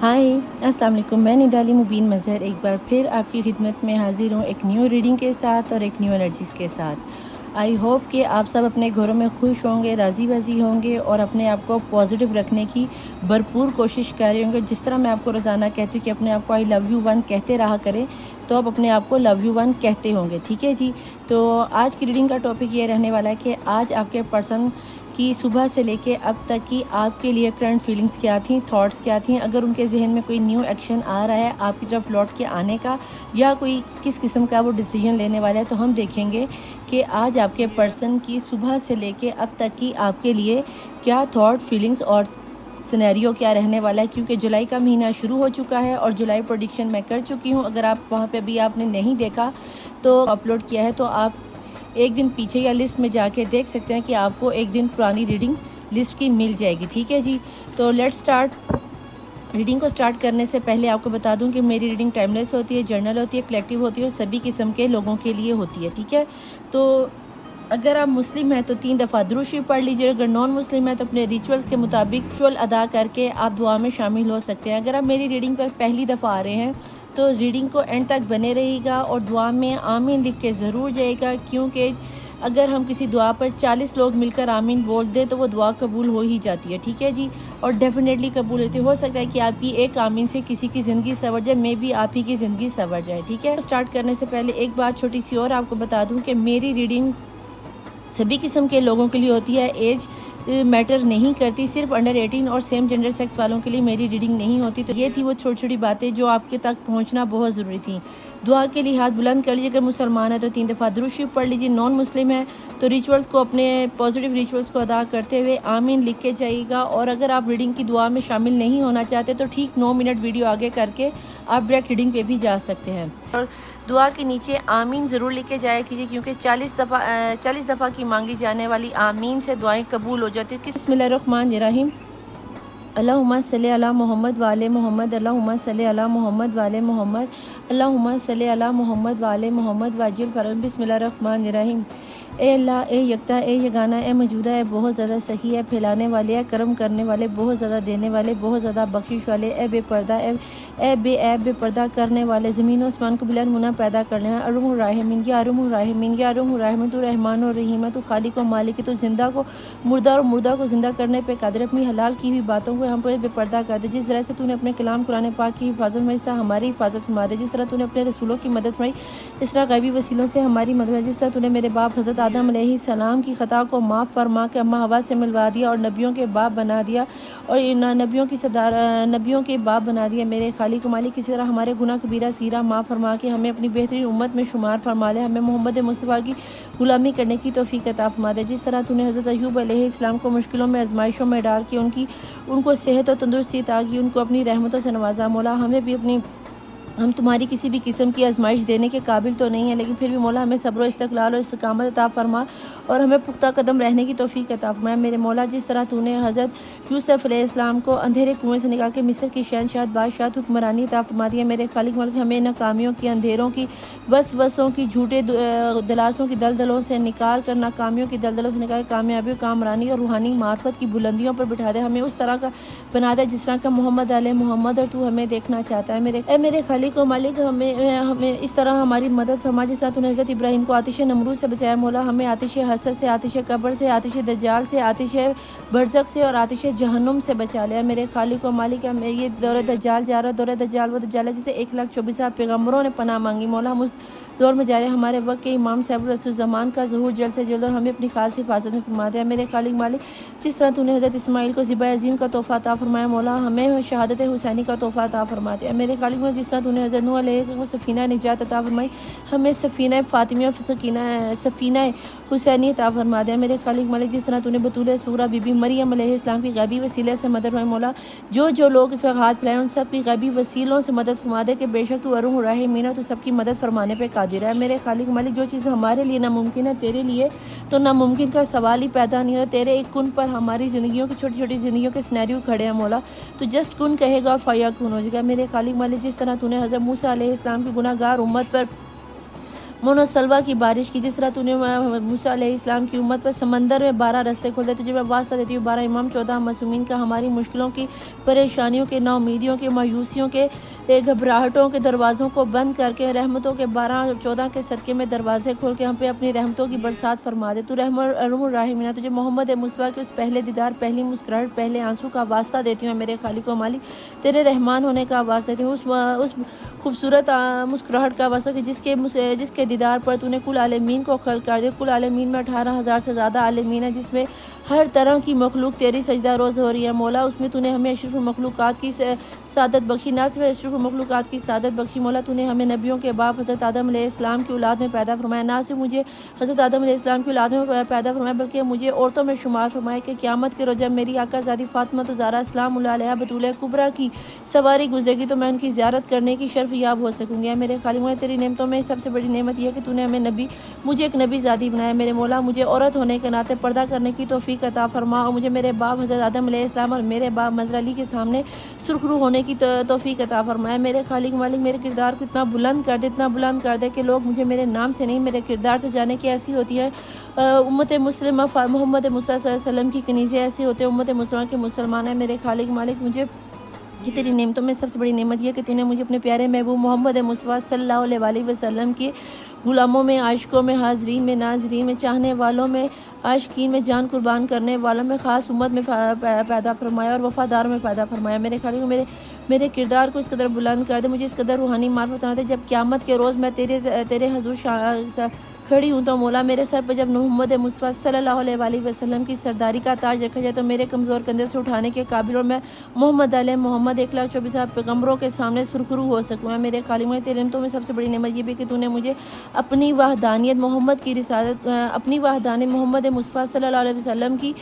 हाय अस्सलाम वालेकुम। मैं निदाली मुबीन मज़हर एक बार फिर आपकी खिदमत में हाज़िर हूँ एक न्यू रीडिंग के साथ और एक न्यू एनर्जीज़ के साथ। आई होप कि आप सब अपने घरों में खुश होंगे, राज़ी बाज़ी होंगे और अपने आप को पॉजिटिव रखने की भरपूर कोशिश कर रहे होंगे। जिस तरह मैं आपको रोज़ाना कहती हूँ कि अपने आप को आई लव यू वन कहते रहा करें, तो आप अपने आप को लव यू वन कहते होंगे। ठीक है जी। तो आज की रीडिंग का टॉपिक ये रहने वाला है कि आज आपके पर्सन कि सुबह से लेके अब तक की आपके लिए करंट फीलिंग्स क्या थी, थॉट्स क्या थी, अगर उनके जहन में कोई न्यू एक्शन आ रहा है आपकी तरफ लौट के आने का या कोई किस किस्म का वो डिसीजन लेने वाला है, तो हम देखेंगे कि आज आपके पर्सन की सुबह से लेके अब तक की आपके लिए क्या थॉट, फीलिंग्स और सिनेरियो क्या रहने वाला है। क्योंकि जुलाई का महीना शुरू हो चुका है और जुलाई प्रेडिक्शन मैं कर चुकी हूँ। अगर आप वहाँ पे अभी आपने नहीं देखा तो अपलोड किया है, तो आप एक दिन पीछे या लिस्ट में जाके देख सकते हैं कि आपको एक दिन पुरानी रीडिंग लिस्ट की मिल जाएगी। ठीक है जी। तो लेट्स स्टार्ट। रीडिंग को स्टार्ट करने से पहले आपको बता दूं कि मेरी रीडिंग टाइमलेस होती है, जर्नल होती है, कलेक्टिव होती है और सभी किस्म के लोगों के लिए होती है। ठीक है। तो अगर आप मुस्लिम हैं तो 3 दफ़ा दुरूद शरीफ पढ़ लीजिए। अगर नॉन मुस्लिम है तो अपने रिचुअल्स के मुताबिक रिचुअल अदा करके आप दुआ में शामिल हो सकते हैं। अगर आप मेरी रीडिंग पर पहली दफ़ा आ रहे हैं तो रीडिंग को एंड तक बने रहिएगा और दुआ में आमीन लिख के ज़रूर जाइएगा, क्योंकि अगर हम किसी दुआ पर 40 लोग मिलकर आमीन बोल दें तो वो दुआ कबूल हो ही जाती है। ठीक है जी। और डेफिनेटली कबूल होती है। हो सकता है कि आपकी एक आमीन से किसी की ज़िंदगी संवर जाए, मे भी आप ही की ज़िंदगी संवर जाए। ठीक है। स्टार्ट करने से पहले एक बात छोटी सी और आपको बता दूं कि मेरी रीडिंग सभी किस्म के लोगों के लिए होती है। एज मैटर नहीं करती, सिर्फ अंडर 18 और सेम जेंडर सेक्स वालों के लिए मेरी रीडिंग नहीं होती। तो ये थी वो छोटी छोटी बातें जो आपके तक पहुंचना बहुत ज़रूरी थी। दुआ के लिए हाथ बुलंद कर लीजिए। अगर मुसलमान है तो 3 दफ़ा दुरूद शरीफ पढ़ लीजिए। नॉन मुस्लिम है तो रिचुअल्स को, अपने पॉजिटिव रिचुअल्स को अदा करते हुए आमीन लिख के जाइएगा। और अगर आप रीडिंग की दुआ में शामिल नहीं होना चाहते तो ठीक 9 मिनट वीडियो आगे करके आप डायरेक्ट रीडिंग पे भी जा सकते हैं। और दुआ के नीचे आमीन ज़रूर लिख के जाया कीजिए, क्योंकि 40 दफ़ा की मांगी जाने वाली आमीन से दुआएं कबूल हो जाती है। बिस्मिल्लाहिर्रहमानिर्रहीम। अल्लाहुम्मा सल्ली अला मोहम्मद वाले मोहम्मद, अल्लाहुम्मा सल्ली अला मोहम्मद वाले मोहम्मद, अल्लाहुम्मा सल्ली अला मोहम्मद वाले मोहम्मद वाजिल फरम। बिस्मिल्लाहिर्रहमानिर्रहीम। ए अल्लाह, ए यकता, ए यगाना, ए मौजूदा, ए बहुत ज़्यादा सही है, फैलाने वाले, है करम करने वाले, बहुत ज़्यादा देने वाले, बहुत ज़्यादा बख्शिश वाले, ए बेपर्दा, ए बेपर्दा करने वाले, ज़मीन आसमान को बिला मुना पैदा करने वाले, अरुम राहिमीन या अरुम राहिमीन या अरुम राहिमीन, तू रहमान और रहीम, तू खालिक और मालिक, तो जिंदा को मुर्दा और मुर्दा को ज़िंदा करने पे कादिर। अपनी हलाल की हुई बातों को हम पर बेपर्दा कर दे। जिस तरह से तूने अपने कलाम कुरान पाक की हिफाजत में, इस तरह हमारी हिफाजत फरमा दे। जिस तरह तूने अपने रसूलों की मदद फरमाई, इस तरह गैबी वसीलों से हमारी मदद। जिस तरह तूने मेरे बाप हज़रत आदम अलैहिस्सलाम की ख़ता को माफ़ फरमा के अम्मा हवा से मिलवा दिया और नबियों के बाप बना दिया और नबियों के बाप बना दिया। मेरे खालिक मालिक, किसी तरह हमारे गुनाह कबीरा सीरा माफ़ फरमा के हमें अपनी बेहतरीन उम्मत में शुमार फरमा ले। हमें मोहम्मद मुस्तफ़ा की गुलामी करने की तौफीक अता फरमा दे। जिस तरह तूने हज़रत अय्यूब अलैहिस्सलाम को मुश्किलों में, आजमाइशों में डाल के उनको सेहत और तंदुरुस्ती अता की, उनको अपनी रहमतों से नवाजा। मौला, हमें भी हम तुम्हारी किसी भी किस्म की आजमाइश देने के काबिल तो नहीं है, लेकिन फिर भी मौला हमें सब्र और इस्तक़लाल और इस्तिक़ामत अता फरमा और हमें पुख्ता कदम रहने की तौफीक अता फरमा। मेरे मौला, जिस तरह तूने हज़रत यूसुफ़ अलैहिस्सलाम को अंधेरे कुएं से निकाल के मिस्र की शहनशाह बादशाह हुक्मरानी अता फरमा दिया। मेरे खालिक मालिक, हमें नाकामियों की, अंधेरों की, वसवसों की, झूठे दलासों की दलदलों से निकाल कर, नाकामियों की दलदलों से निकाल कामयाबी, कामरानी और रूहानी मार्फत की बुलंदियों पर बिठा दे। हमें उस तरह का बना दे जिस तरह का मोहम्मद आले मोहम्मद और तू हमें देखना चाहता है। मेरे खालिक और मालिक, हमें इस तरह हमारी मदद फरमा जिस तरह तूने हज़रत इब्राहिम को आतिश नमरूद से बचाया। मौला, हमें आतिश हसद से, आतिश कब्र से, आतिश दज्जाल से, आतिश बरज़ख से और आतिश जहन्नुम से बचा लिया। मेरे खालिक और मालिक, हमें ये दौर दज्जाल जा रहा है। दौर दज्जाल वो दज्जाल है जिसे 1,24,000 पैगम्बरों ने पनाह मांगी। मौला, हम उस दौर में जा रहे हैं। हमारे वक्त के इमाम साहब रसूल ज़मान का ज़हूर जल्द से जल्द और हमें अपनी खास हिफाजत में फरमा दिया। मेरे खालिक मालिक, जिस तरह तूने हज़रत इस्माइल को ज़िबा अज़ीम का तोहफ़ा अता फरमाया, मौला हमें शहादत हुसैनी का तोहफ़ा अता फरमा दिया। मेरे खालिक मालिक, जिस तरह तूने हज़रत नूह अलैहि को सफ़ीना निजात अता फरमाई, हमें सफ़ीना फ़ातिमी और सफ़ीना हुसैनी अता फरमा दिया। मेरे खालिक मालिक, जिस तरह तूने बतूल सूरा बीबी मरियम अलैहिस्सलाम की गैबी वसीले से मदद फरमाई, मौला जो लोग इस हाथ फैलाए उन सब की गैबी वसीलों से मदद फरमा दे कि बेशक तू अरुम राहिमीन, तो सबकी मदद फरमाने पर कादिर है। मेरे खालिक मालिक, जो चीज़ हमारे लिए नामुमकिन है, तेरे लिए तो नामुमकिन का सवाल ही पैदा नहीं हो। तेरे एक कुन पर हमारी ज़िंदगियों की, छोटी छोटी ज़िंदगियों के सिनेरियो खड़े हैं। मौला, तो जस्ट कुन कहेगा फयाकुन हो जाएगा। मेरे खालिक मालिक, जिस तरह तूने हज़रत मूसा अलैहिस्सलाम की गुनाहगार उम्मत पर मोनोसलवा की बारिश की, जिस तरह तूने मूसा अलैहिस्सलाम की उम्मत पर समंदर में 12 रास्ते खोले, तुझे मैं वास्ता देती हूँ 12 इमाम 14 मासूमीन का, हमारी मुश्किलों की, परेशानियों के, नाउमीदियों के, मायूसियों के, घबराहटों के दरवाज़ों को बंद करके रहमतों के 12 और 14 के सदक़े में दरवाज़े खोल के हम पे अपनी रहमतों की बरसात फरमा दे। तू रहमुर राहिमीना, तुझे मोहम्मद मुस्तफ़ा के उस पहले दीदार, पहली मुस्कुराहट, पहले आंसू का वास्ता देती हूँ मेरे खालिक व मालिक, तेरे रहमान होने का वास्ता देती हूँ, उस खूबसूरत मुस्कुराहट का वास्ता कि जिसके दीदार पर तूने कुल आलमीन को खल्क़ कर दिया। कुल आलमीन में 18,000 से ज़्यादा आलमीन है, जिसमें हर तरह की मखलूक तेरी सजदा रोज़ हो रही है। मौला, उसमें तूने हमें अशरफुल मखलूक़ात की सादत बख्शी, ना सिर्फ अशरफुल मखलूक़ात की सादत बख्शी, मौला तूने हमें नबियों के बाप हज़रत आदम अलैहिस्सलाम की औलाद में पैदा फरमाया। ना सिर्फ मुझे हज़रत आदम अलैहिस्सलाम की औलाद में पैदा फरमाया, बल्कि मुझे औरतों में शुमार फरमाया कि क़यामत के रोज़ जब मेरी आकाज़ादी फ़ातिमा ज़हरा सलामुल्लाह अलैहा बतूल कुबरा की सवारी गुजरेगी तो मैं उनकी ज़ियारत करने की शर्फ़ याब हो सकूँगी। मेरे खालिक मौला, तेरी नेमतों में सबसे बड़ी नेमत यह है कि तूने हमें मुझे एक नबी ज़ादी बनाया। मेरे मौला, मुझे औरत होने के नाते पर्दा करने की तौफ़ीक अता फरमा और मुझे मेरे बाप हज़रत आदम अलैहिस्सलाम और मेरे बाप मज़र अली के सामने सुरखरू होने की तौफ़ीक अता फरमाए। मेरे खालिक मालिक, मेरे किरदार को इतना बुलंद कर दे, इतना बुलंद कर दे कि लोग मुझे मेरे नाम से नहीं मेरे किरदार से जाने की। ऐसी होती है उम्मत मुस्लिमा, मोहम्मद मुस्तफ़ा सल्लल्लाहु अलैहि वसल्लम की कनीज़ें ऐसे होते हैं उम्मत मुस्लिमा के मुसलमान है। मेरे खालिक मालिक, मुझे कि तेरी नेमतों में सबसे बड़ी नेमत यह है कि तूने मुझे अपने प्यारे महबूब मोहम्मद मुस्तफ़ा सल्लल्लाहु अलैहि वसल्लम के गुलामों में, आशिकों में, हाज़रीन में, नाज़रीन में, चाहने वालों में, आशिकीन में, जान कुर्बान करने वालों में, ख़ास उम्मत में पैदा फरमाया और वफ़ादार में पैदा फरमाया। मेरे खालिक, मेरे किरदार को इस कदर बुलंद कर दे, मुझे इस कदर रूहानी मार्फत बना दे, जब क़यामत के रोज़ मैं तेरे हुज़ूर खड़ी हूँ तो मौला मेरे सर पर जब मोहम्मद मुस्तफ़ा सल्लल्लाहु अलैहि वसल्लम की सरदारी का ताज रखा जाए तो मेरे कमज़ोर कंधे से उठाने के काबिल और मैं मोहम्मद 1,24,000 पैगम्बरों के सामने सुरखरू हो सकूँ। मेरे खालिक में तेरे नेमतों में सबसे बड़ी नेमत ये भी कि तूने मुझे अपनी वहदानियत मोहम्मद की रिसालत, अपनी वहदानियत मोहम्मद मुस्तफ़ा सल्लल्लाहु अलैहि वसल्लम की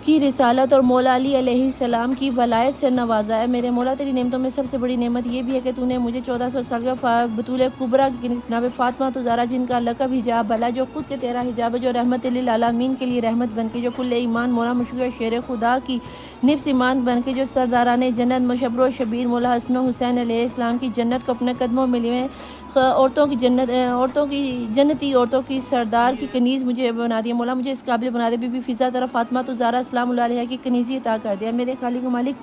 रिसालत और मौला अली अलैहिस्सलाम की वलायत से नवाजा है। मेरे मौला, तेरी नेमतों में सबसे बड़ी नेमत ये भी है कि तूने मुझे 1400 साल का बतूल कुबरा की जनाब फ़ातिमा ज़हरा, जिनका लक़ब हिजाब भला, जो खुद के तेरा हिजाब है, जो रहमत लिल आलमीन के लिए रहमत बन के, जो कुल ईमान मौला मुशफ़िक़ शेर खुदा की निफ्स ईमान बन के, जो सरदारान जन्नत मुशब्बर शबीर मौला हसन हुसैन अलैहिस्सलाम की जन्नत को अपने कदमों में लिए, औरतों की जन्नती औरतों की सरदार की कनीज़ मुझे बना दिया। मौला, मुझे इस काबिल बना दे बीबी फ़िज़ा तरह फ़ातिमा ज़हरा सलामुल्लाह अलैहा की कनीज़ी अता कर दिया। मेरे खालिक व मालिक,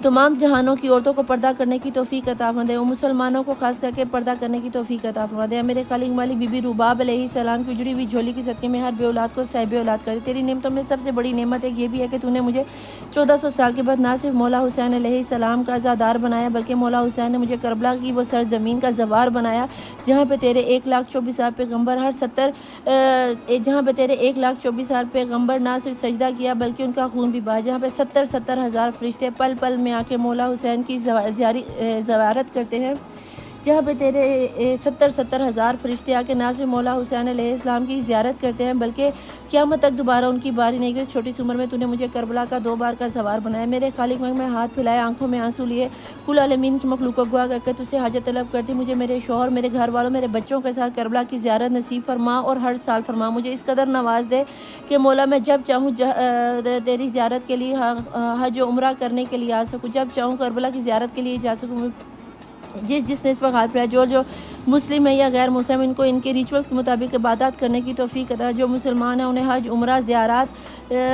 तमाम जहानों की औरतों को पर्दा करने की तौफ़ीक अता फरमा दे और मुसलमानों को खास करके पर्दा करने की तौफ़ीक अता फरमा दे। मेरे खालिक मालिक, बीबी रुबाब अलैहिस्सलाम की उजड़ी हुई झोली की सदक़े में हर बे औलाद को साहिब औलाद कर दे। तेरी नेमतों में सबसे बड़ी नेमत एक ये भी है कि तूने मुझे 1400 साल के बाद ना सिर्फ मौला हुसैन अलैहिस्सलाम का अज़ादार बनाया, बल्कि मौला हुसैन ने मुझे करबला की वो सरज़मीन का ज़वार बनाया जहाँ पे तेरे 1,24,000 पैगम्बर जहाँ पे तेरे 1,24,000 पैगम्बर ना सिर्फ सजदा किया बल्कि उनका खून भी बहा, जहाँ पे 70 हज़ार फरिश्ते पल पल में आके मौला हुसैन की ज़ियारत करते हैं, जहाँ पे तेरे 70 हज़ार फरिश्ते आके ना सिर्फ मौला हुसैन अलैहिस्सलाम की ज़ियारत करते हैं बल्कि क़यामत तक दोबारा उनकी बारी नहीं गई। छोटी सी उम्र में तूने मुझे करबला का 2 बार का सवार बनाया। मेरे खालिक में हाथ फैलाए, आंखों में आंसू लिए, कुल आलमीन की मखलूक को गुआ करके तुझसे हाजत तलब करती, मुझे मेरे शौहर, मेरे घर वालों, मेरे बच्चों के साथ करबला की ज़ियारत नसीब फरमा और हर साल फरमा। मुझे इस कदर नवाज दे कि मौला मैं जब चाहूँ तेरी ज़ियारत के लिए हज उम्रा करने के लिए आ सकूँ, जब चाहूँ करबला की ज़ियारत के लिए जा सकूँ। जिसने इस वक्त हाथ फैलाया, जो मुस्लिम है या गैर मुस्लिम, इनको इनके रिचुअल्स के मुताबिक इबादत करने की तौफ़ीक अता। जो मुसलमान हैं उन्हें हज उम्रा ज़ियारत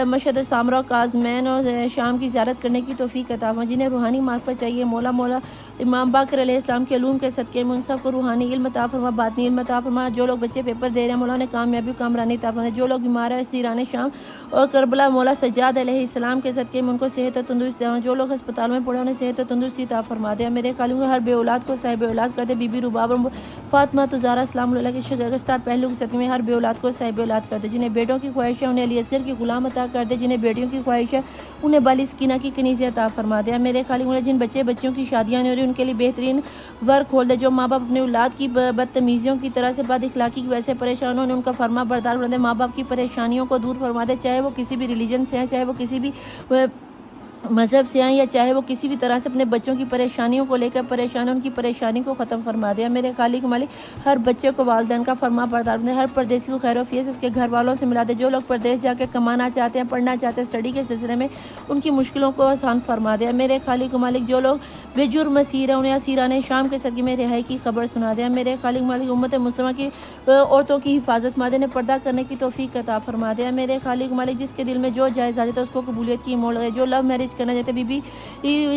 मशहद सामरा काज़मैन और शाम की ज़ियारत करने की तौफ़ीक अता फरमा। जिन्हें रूहानी मार्फत चाहिए मौला इमाम बाकर अलैहिस्सलाम के अलूम के सदक़े में उन सब को रूहानी इल्म अता फरमा, बातनी इल्म अता फरमा। जो लोग बच्चे पेपर दे रहे हैं मौला ने कामयाबी कामरानी अता फरमा। जो लोग बीमार है सीरान शाम और करबला मौला सज्जाद अलैहिस्सलाम के सदक़े में उनको सेहत और तंदुरुस्ती, जो लोग अस्पतालों में पड़े उन्हें सेहत और तंदुरुस्ती अता फरमा दे। मेरे खालिक हर बे औलाद को साहिब औलाद कर दे। बीबी रुबाब और फ़ातिमा ज़हरा सलामुल्लाह की शगस्ता पहलू के सदक़े में हर बे औलाद को साहिब औलाद कर दे। जिन्हें बेटों की ख्वाहिश है उन्हें अली असगर की गुलाम अता कर दे, जिन्हें बेटियों की ख्वाहिश है उन्हें बाली सकीना की कनीज़ अता फरमा दे। मेरे खालिक मौला, जिन बच्चियों की शादियाँ नहीं हो रही उनके लिए बेहतरीन वर्क खोल दे। जो माँ बाप अपने औलाद की बदतमीज़ियों की तरह से बद इखलाकी की वजह से परेशान हो, उनका फरमा बरदार बना दे। माँ बाप की परेशानियों को दूर फरमा दे, चाहे वो किसी भी रिलीजन से हैं, चाहे वो किसी भी मज़हब से आएँ या चाहे वो किसी भी तरह से अपने बच्चों की परेशानियों को लेकर परेशान हैं, उनकी परेशानी को ख़त्म फरमा दें। मेरे खालिक मालिक हर बच्चे को वालिदैन का फरमा बरदार बने, हर परदेसी को खैर वफ़ियत उसके घर वालों से मिला दे। जो लोग परदेस जाके कमाना चाहते हैं, पढ़ना चाहते हैं, स्टडी के सिलसिले में उनकी मुश्किलों को आसान फरमा दें। मेरे खालिक मालिक जो लोग बेजुर्म असीर हैं, उन्हें असीरान शाम के सदक़े में रिहाई की खबर सुना दें। मेरे खालिक मालिक उम्मत मुस्लिमा की औरतों की हिफाजत फरमा दें, पर्दा करने की तौफ़ीक अता फरमा दें। मेरे खालिक मालिक जिसके दिल में जो जायज़ आ जाता है उसको कबूलियत की मोड़ लगे। जो लव मैरिज करना चाहते बीबी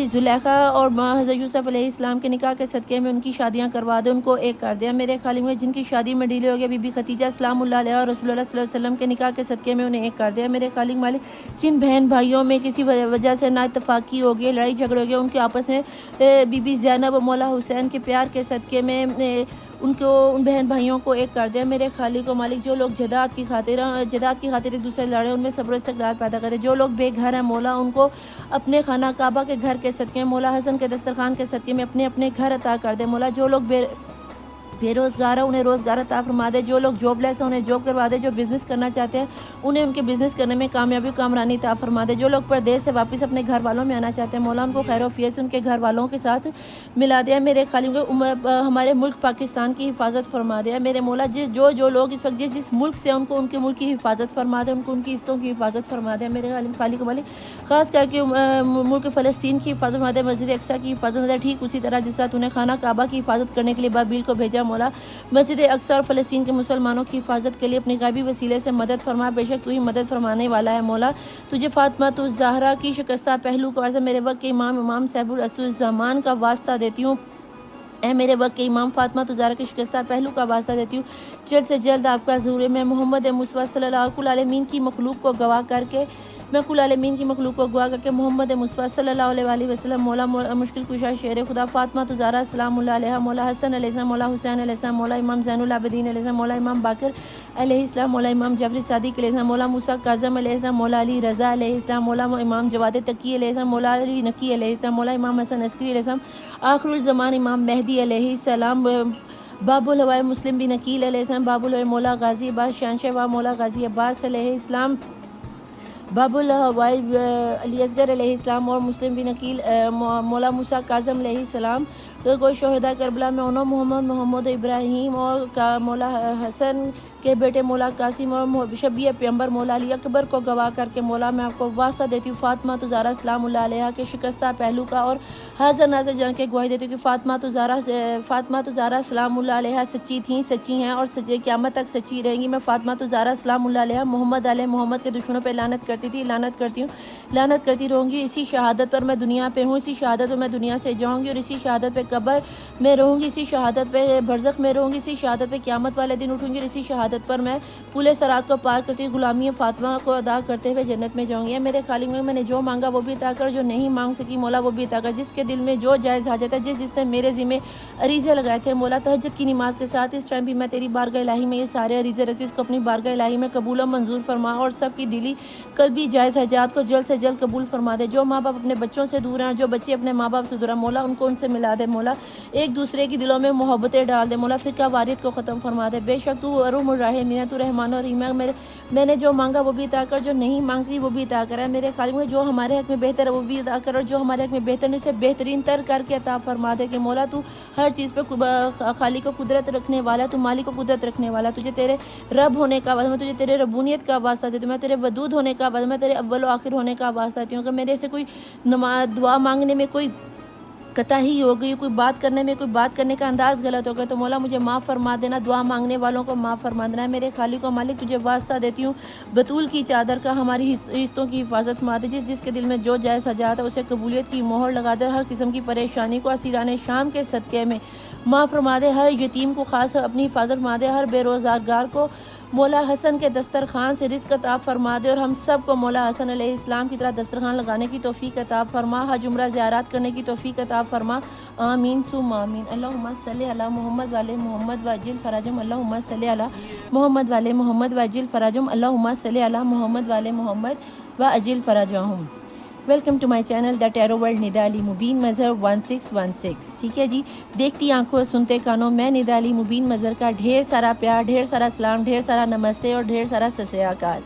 जुलेखा और हज़रत यूसुफ अलैहिस्सलाम के निकाह के सदक़े में उनकी शादियां करवा दे, उनको एक कर दिया। मेरे खालिक में जिनकी शादी में डिले हो गया, बीबी खतीजा सलामुल्लाह अलैहा और रसूलुल्लाह सल्लल्लाहु अलैहि वसल्लम के निकाह के सदक़े में उन्हें एक कर दिया। मेरे खालिक मालिक जिन बहन भाइयों में किसी वजह से ना इत्तफाक़ी हो गई, लड़ाई झगड़े हो गए, उनके आपस में बीबी ज़ैनब और मौला हुसैन के प्यार के सदक़े में उनको उन बहन भाइयों को एक कर दिया। मेरे खालिक मालिक जो लोग जदाद की खातिर एक दूसरे लड़े, उनमें सब्र इस्तक़लाल पैदा करे। जो लोग बेघर हैं मौला उनको अपने खाना काबा के घर के सदक़े में, मौला हसन के दस्तरखान के सदक़े में अपने अपने घर अता कर दे। मौला जो लोग बेरोज़गार है उन्हें रोज़गार अता फरमा दे। जो लोग जॉबलेस हैं उन्हें जॉब करवा दे। जो बिज़नेस करना चाहते हैं उन्हें उनके बिज़नेस करने में कामयाबी कामरानी अता फरमा दे। जो लोग परदेस से वापस अपने घर वालों में आना चाहते हैं मौला उनको खैर वफ़ियत से उनके घर वालों के साथ मिला दिया। मेरे खालिक हमारे मुल्क पाकिस्तान की हिफाजत फरमा दिया। मेरे मौला जो लोग इस वक्त जिस मुल्क से उनको उनके मुल्क की हिफाजत फरमा दे, उनको उनकी इज़्ज़तों की हिफाजत फरमा दे। मेरे खालिक मालिक ख़ास करके मुल्क फ़लस्तीन की हिफाजत फरमा दे, मस्जिद अक्सा की हिफाजत फरमा दे। ठीक उसी तरह जिस तरह तूने खाना काबा की हिफाजत करने के लिए बाबील को भेजा मौला, मस्जिद अक्सा और फ़लस्तीन के मुसलमानों की हिफाजत के लिए अपने गायबी वसीले से मदद फरमा। बेशक तू ही मदद फरमाने वाला है मौला। तुझे फ़ातिमा तुज़ ज़हरा की शिकस्ता पहलू को ऐसा मेरे वक्त के इमाम साहिबुल असुज़्ज़मान का वास्ता देती हूँ। ऐ मेरे वक्त के इमाम फ़ातिमा तुज़ ज़हरा की शिकस्ता पहलू का वास्ता देती हूँ, जल्द से जल्द आपका ज़रूर मैं मोहम्मद मुस्तफ़ा सल्लल्लाहु अलैहि वसल्लम की मखलूक को गवाह करके कुल आलमीन की मखलूक को गवाह करके मोहम्मद मुस्तफ़ा सल्लल्लाहु अलैहि वसल्लम मौला मुश्किल कुशा शेर खुदा फ़ातिमा तुज़ ज़हरा सलामुल्लाह अलैहा, मौला हसन अलैहिस्सलाम, मौला हुसैन अलैहिस्सलाम, मौला इमाम ज़ैनुल आबिदीन अलैहिस्सलाम, मौला इमाम बाकर अलैहिस्सलाम, मौला इमाम जफर सादिक अलैहिस्सलाम, मौला मूसा काज़म अलैहिस्सलाम, मौला अली रज़ा अलैहिस्सलाम, मौला इमाम जवाद तकी अलैहिस्सलाम, मौला अली नकी अलैहिस्सलाम, मौला इमाम हसन अस्करी अलैहिस्सलाम, आखिरुल ज़मान इमाम मेहदी अलैहिस्सलाम, बाबुल हवाए मुस्लिम बिन अकील अलैहिस्सलाम, बाबुल हवाए मौला गाज़ी अब्बास शहंशाह मौला गाज़ी अब्बास अलैहिस्सलाम, बाबुल हवाई अली असगर अलैहिस्सलाम और मुस्लिम बिन अकील मौला मूसा काज़म अलैहिस्सलाम को शहदा करबला में उन्होंने मोहम्मद इब्राहीम और मौला हसन के बेटे मौला कासिम और शबी पैगंबर मौला अली अकबर को गवाह करके मौला मैं आपको वास्ता देती हूँ फ़ातिमा तुज़ ज़हरा सलामुल्लाह अलैहा के शिकस्ता पहलू का, और हाज़िर नाज़िर जान के गवाही देती हूँ कि फ़ातिमा तुज़ ज़हरा सलामुल्लाह अलैहा सच्ची थी, सच्ची हैं और क़यामत तक सच्ची रहेंगी। मैं फ़ातिमा तुज़ ज़हरा सलामुल्लाह अलैहा मोहम्मद के दुश्मनों पर लानत करती थी, लानत करती रहूँगी। इसी शहादत पर मैं दुनिया पे हूँ, इसी शहादत पर मैं दुनिया से जाऊँगी और इसी शहादत पे कब्र में रहूँगी, इसी शहादत पे बरज़ख में रहूँगी, इसी शहादत पे क़यामत वाले दिन उठूँगी और इसी शहादत पर मैं पूले सरात को पार करती हुई गुलामी फ़ातिमा को अदा करते हुए जन्नत में जाऊँगी। मेरे खालिक में मैंने जो मांगा वो भी अता कर, जो नहीं मांग सकी मौला वो भी अता कर। जिसके दिल में जो जायज़ हाजत है, जिसने मेरे ज़िम्मे अरीज़े लगाए थे मौला तहज्जुद की नमाज़ के साथ इस टाइम भी मैं तेरी बारगाह इलाही में ये सारे अरीज़े रखती हूँ, इसको अपनी बारगाह इलाही में कबूल और मंजूर फरमा और सबकी दिली कल्बी जायज़ हजात को जल्द से जल्द कबूल फरमा दे। जो माँ बाप अपने बच्चों से दूर हैं, जो बच्चे अपने माँ बाप से दूर हैं मौला उनको उनसे मिला दे मौला, एक दूसरे के दिलों में मोहब्बतें डाल दे मौला, फ़िरका वारियत को ख़त्म फरमा दे। बेशक तू अरुम राहिमीन, तू रहमान और रहीम, मैंने जो मांगा वो भी अता कर, जो नहीं मांग सकी वो भी अता कर। मेरे खालिक में जो हमारे हक में बेहतर है वो भी अता कर और जो हमारे हक में बेहतर नहीं उसे बेहतरीन तर करके अता फरमा दे कि मौला तू हर चीज़ पे खाली को कुदरत रखने वाला, तू मालिक को कुदरत रखने वाला। तुझे तेरे रब होने का वास्ता, मैं तुझे तेरे रबूनियत का वास्ता देती हूँ, मैं तेरे वदूद होने का वास्ता, मैं तेरे अव्वल व आखिर होने का वास्ता देती हूँ। अगर मेरे से कोई दुआ मांगने में कोई कताही हो गई, कोई बात करने का अंदाज़ गलत हो गया तो मौला मुझे माफ़ फरमा देना, दुआ मांगने वालों को माफ़ फरमा देना। मेरे खालिक और मालिक तुझे वास्ता देती हूँ बतूल की चादर का, हमारी हिस्सों की हिफाजत फरमा दे। जिसके दिल में जो जायज़ सजाता है उसे कबूलियत की मोहर लगा दे, हर किस्म की परेशानी को असीराने शाम के सदक़े में माफ़ फरमा दे, हर यतीम को ख़ास अपनी हिफाजत फरमा दे, हर बेरोज़गार को मौला हसन के दस्तरखान से रिज़्क़ अता फरमा दे और हम सब को मौला हसन अलैहिस्सलाम की तरह दस्तरखान लगाने की तौफ़ीक़ अता फरमा, हज उम्रा ज़ियारत करने की तौफ़ीक़ अता फरमा। आमीन सुम आमीन। अल्लाहुम्मा सल्ली अला मोहम्मद वाले मोहम्मद वाजिल फराजुम, अल्लाहुम्मा सल्ली अला मोहम्मद वाले मोहम्मद वाजिल फराजुम, अल्लाहुम्मा सल्ली अला मोहम्मद वाले मोहम्मद व अजिल फराजुम। Welcome to my channel the tarot world Nida Ali Mubeen Mazhar 1616। ठीक है जी, देखती आंखों सुनते कानों मैं निदा अली मुबीन मज़हर का ढेर सारा प्यार, ढेर सारा सलाम, ढेर सारा नमस्ते और ढेर सारा सत श्री अकाल।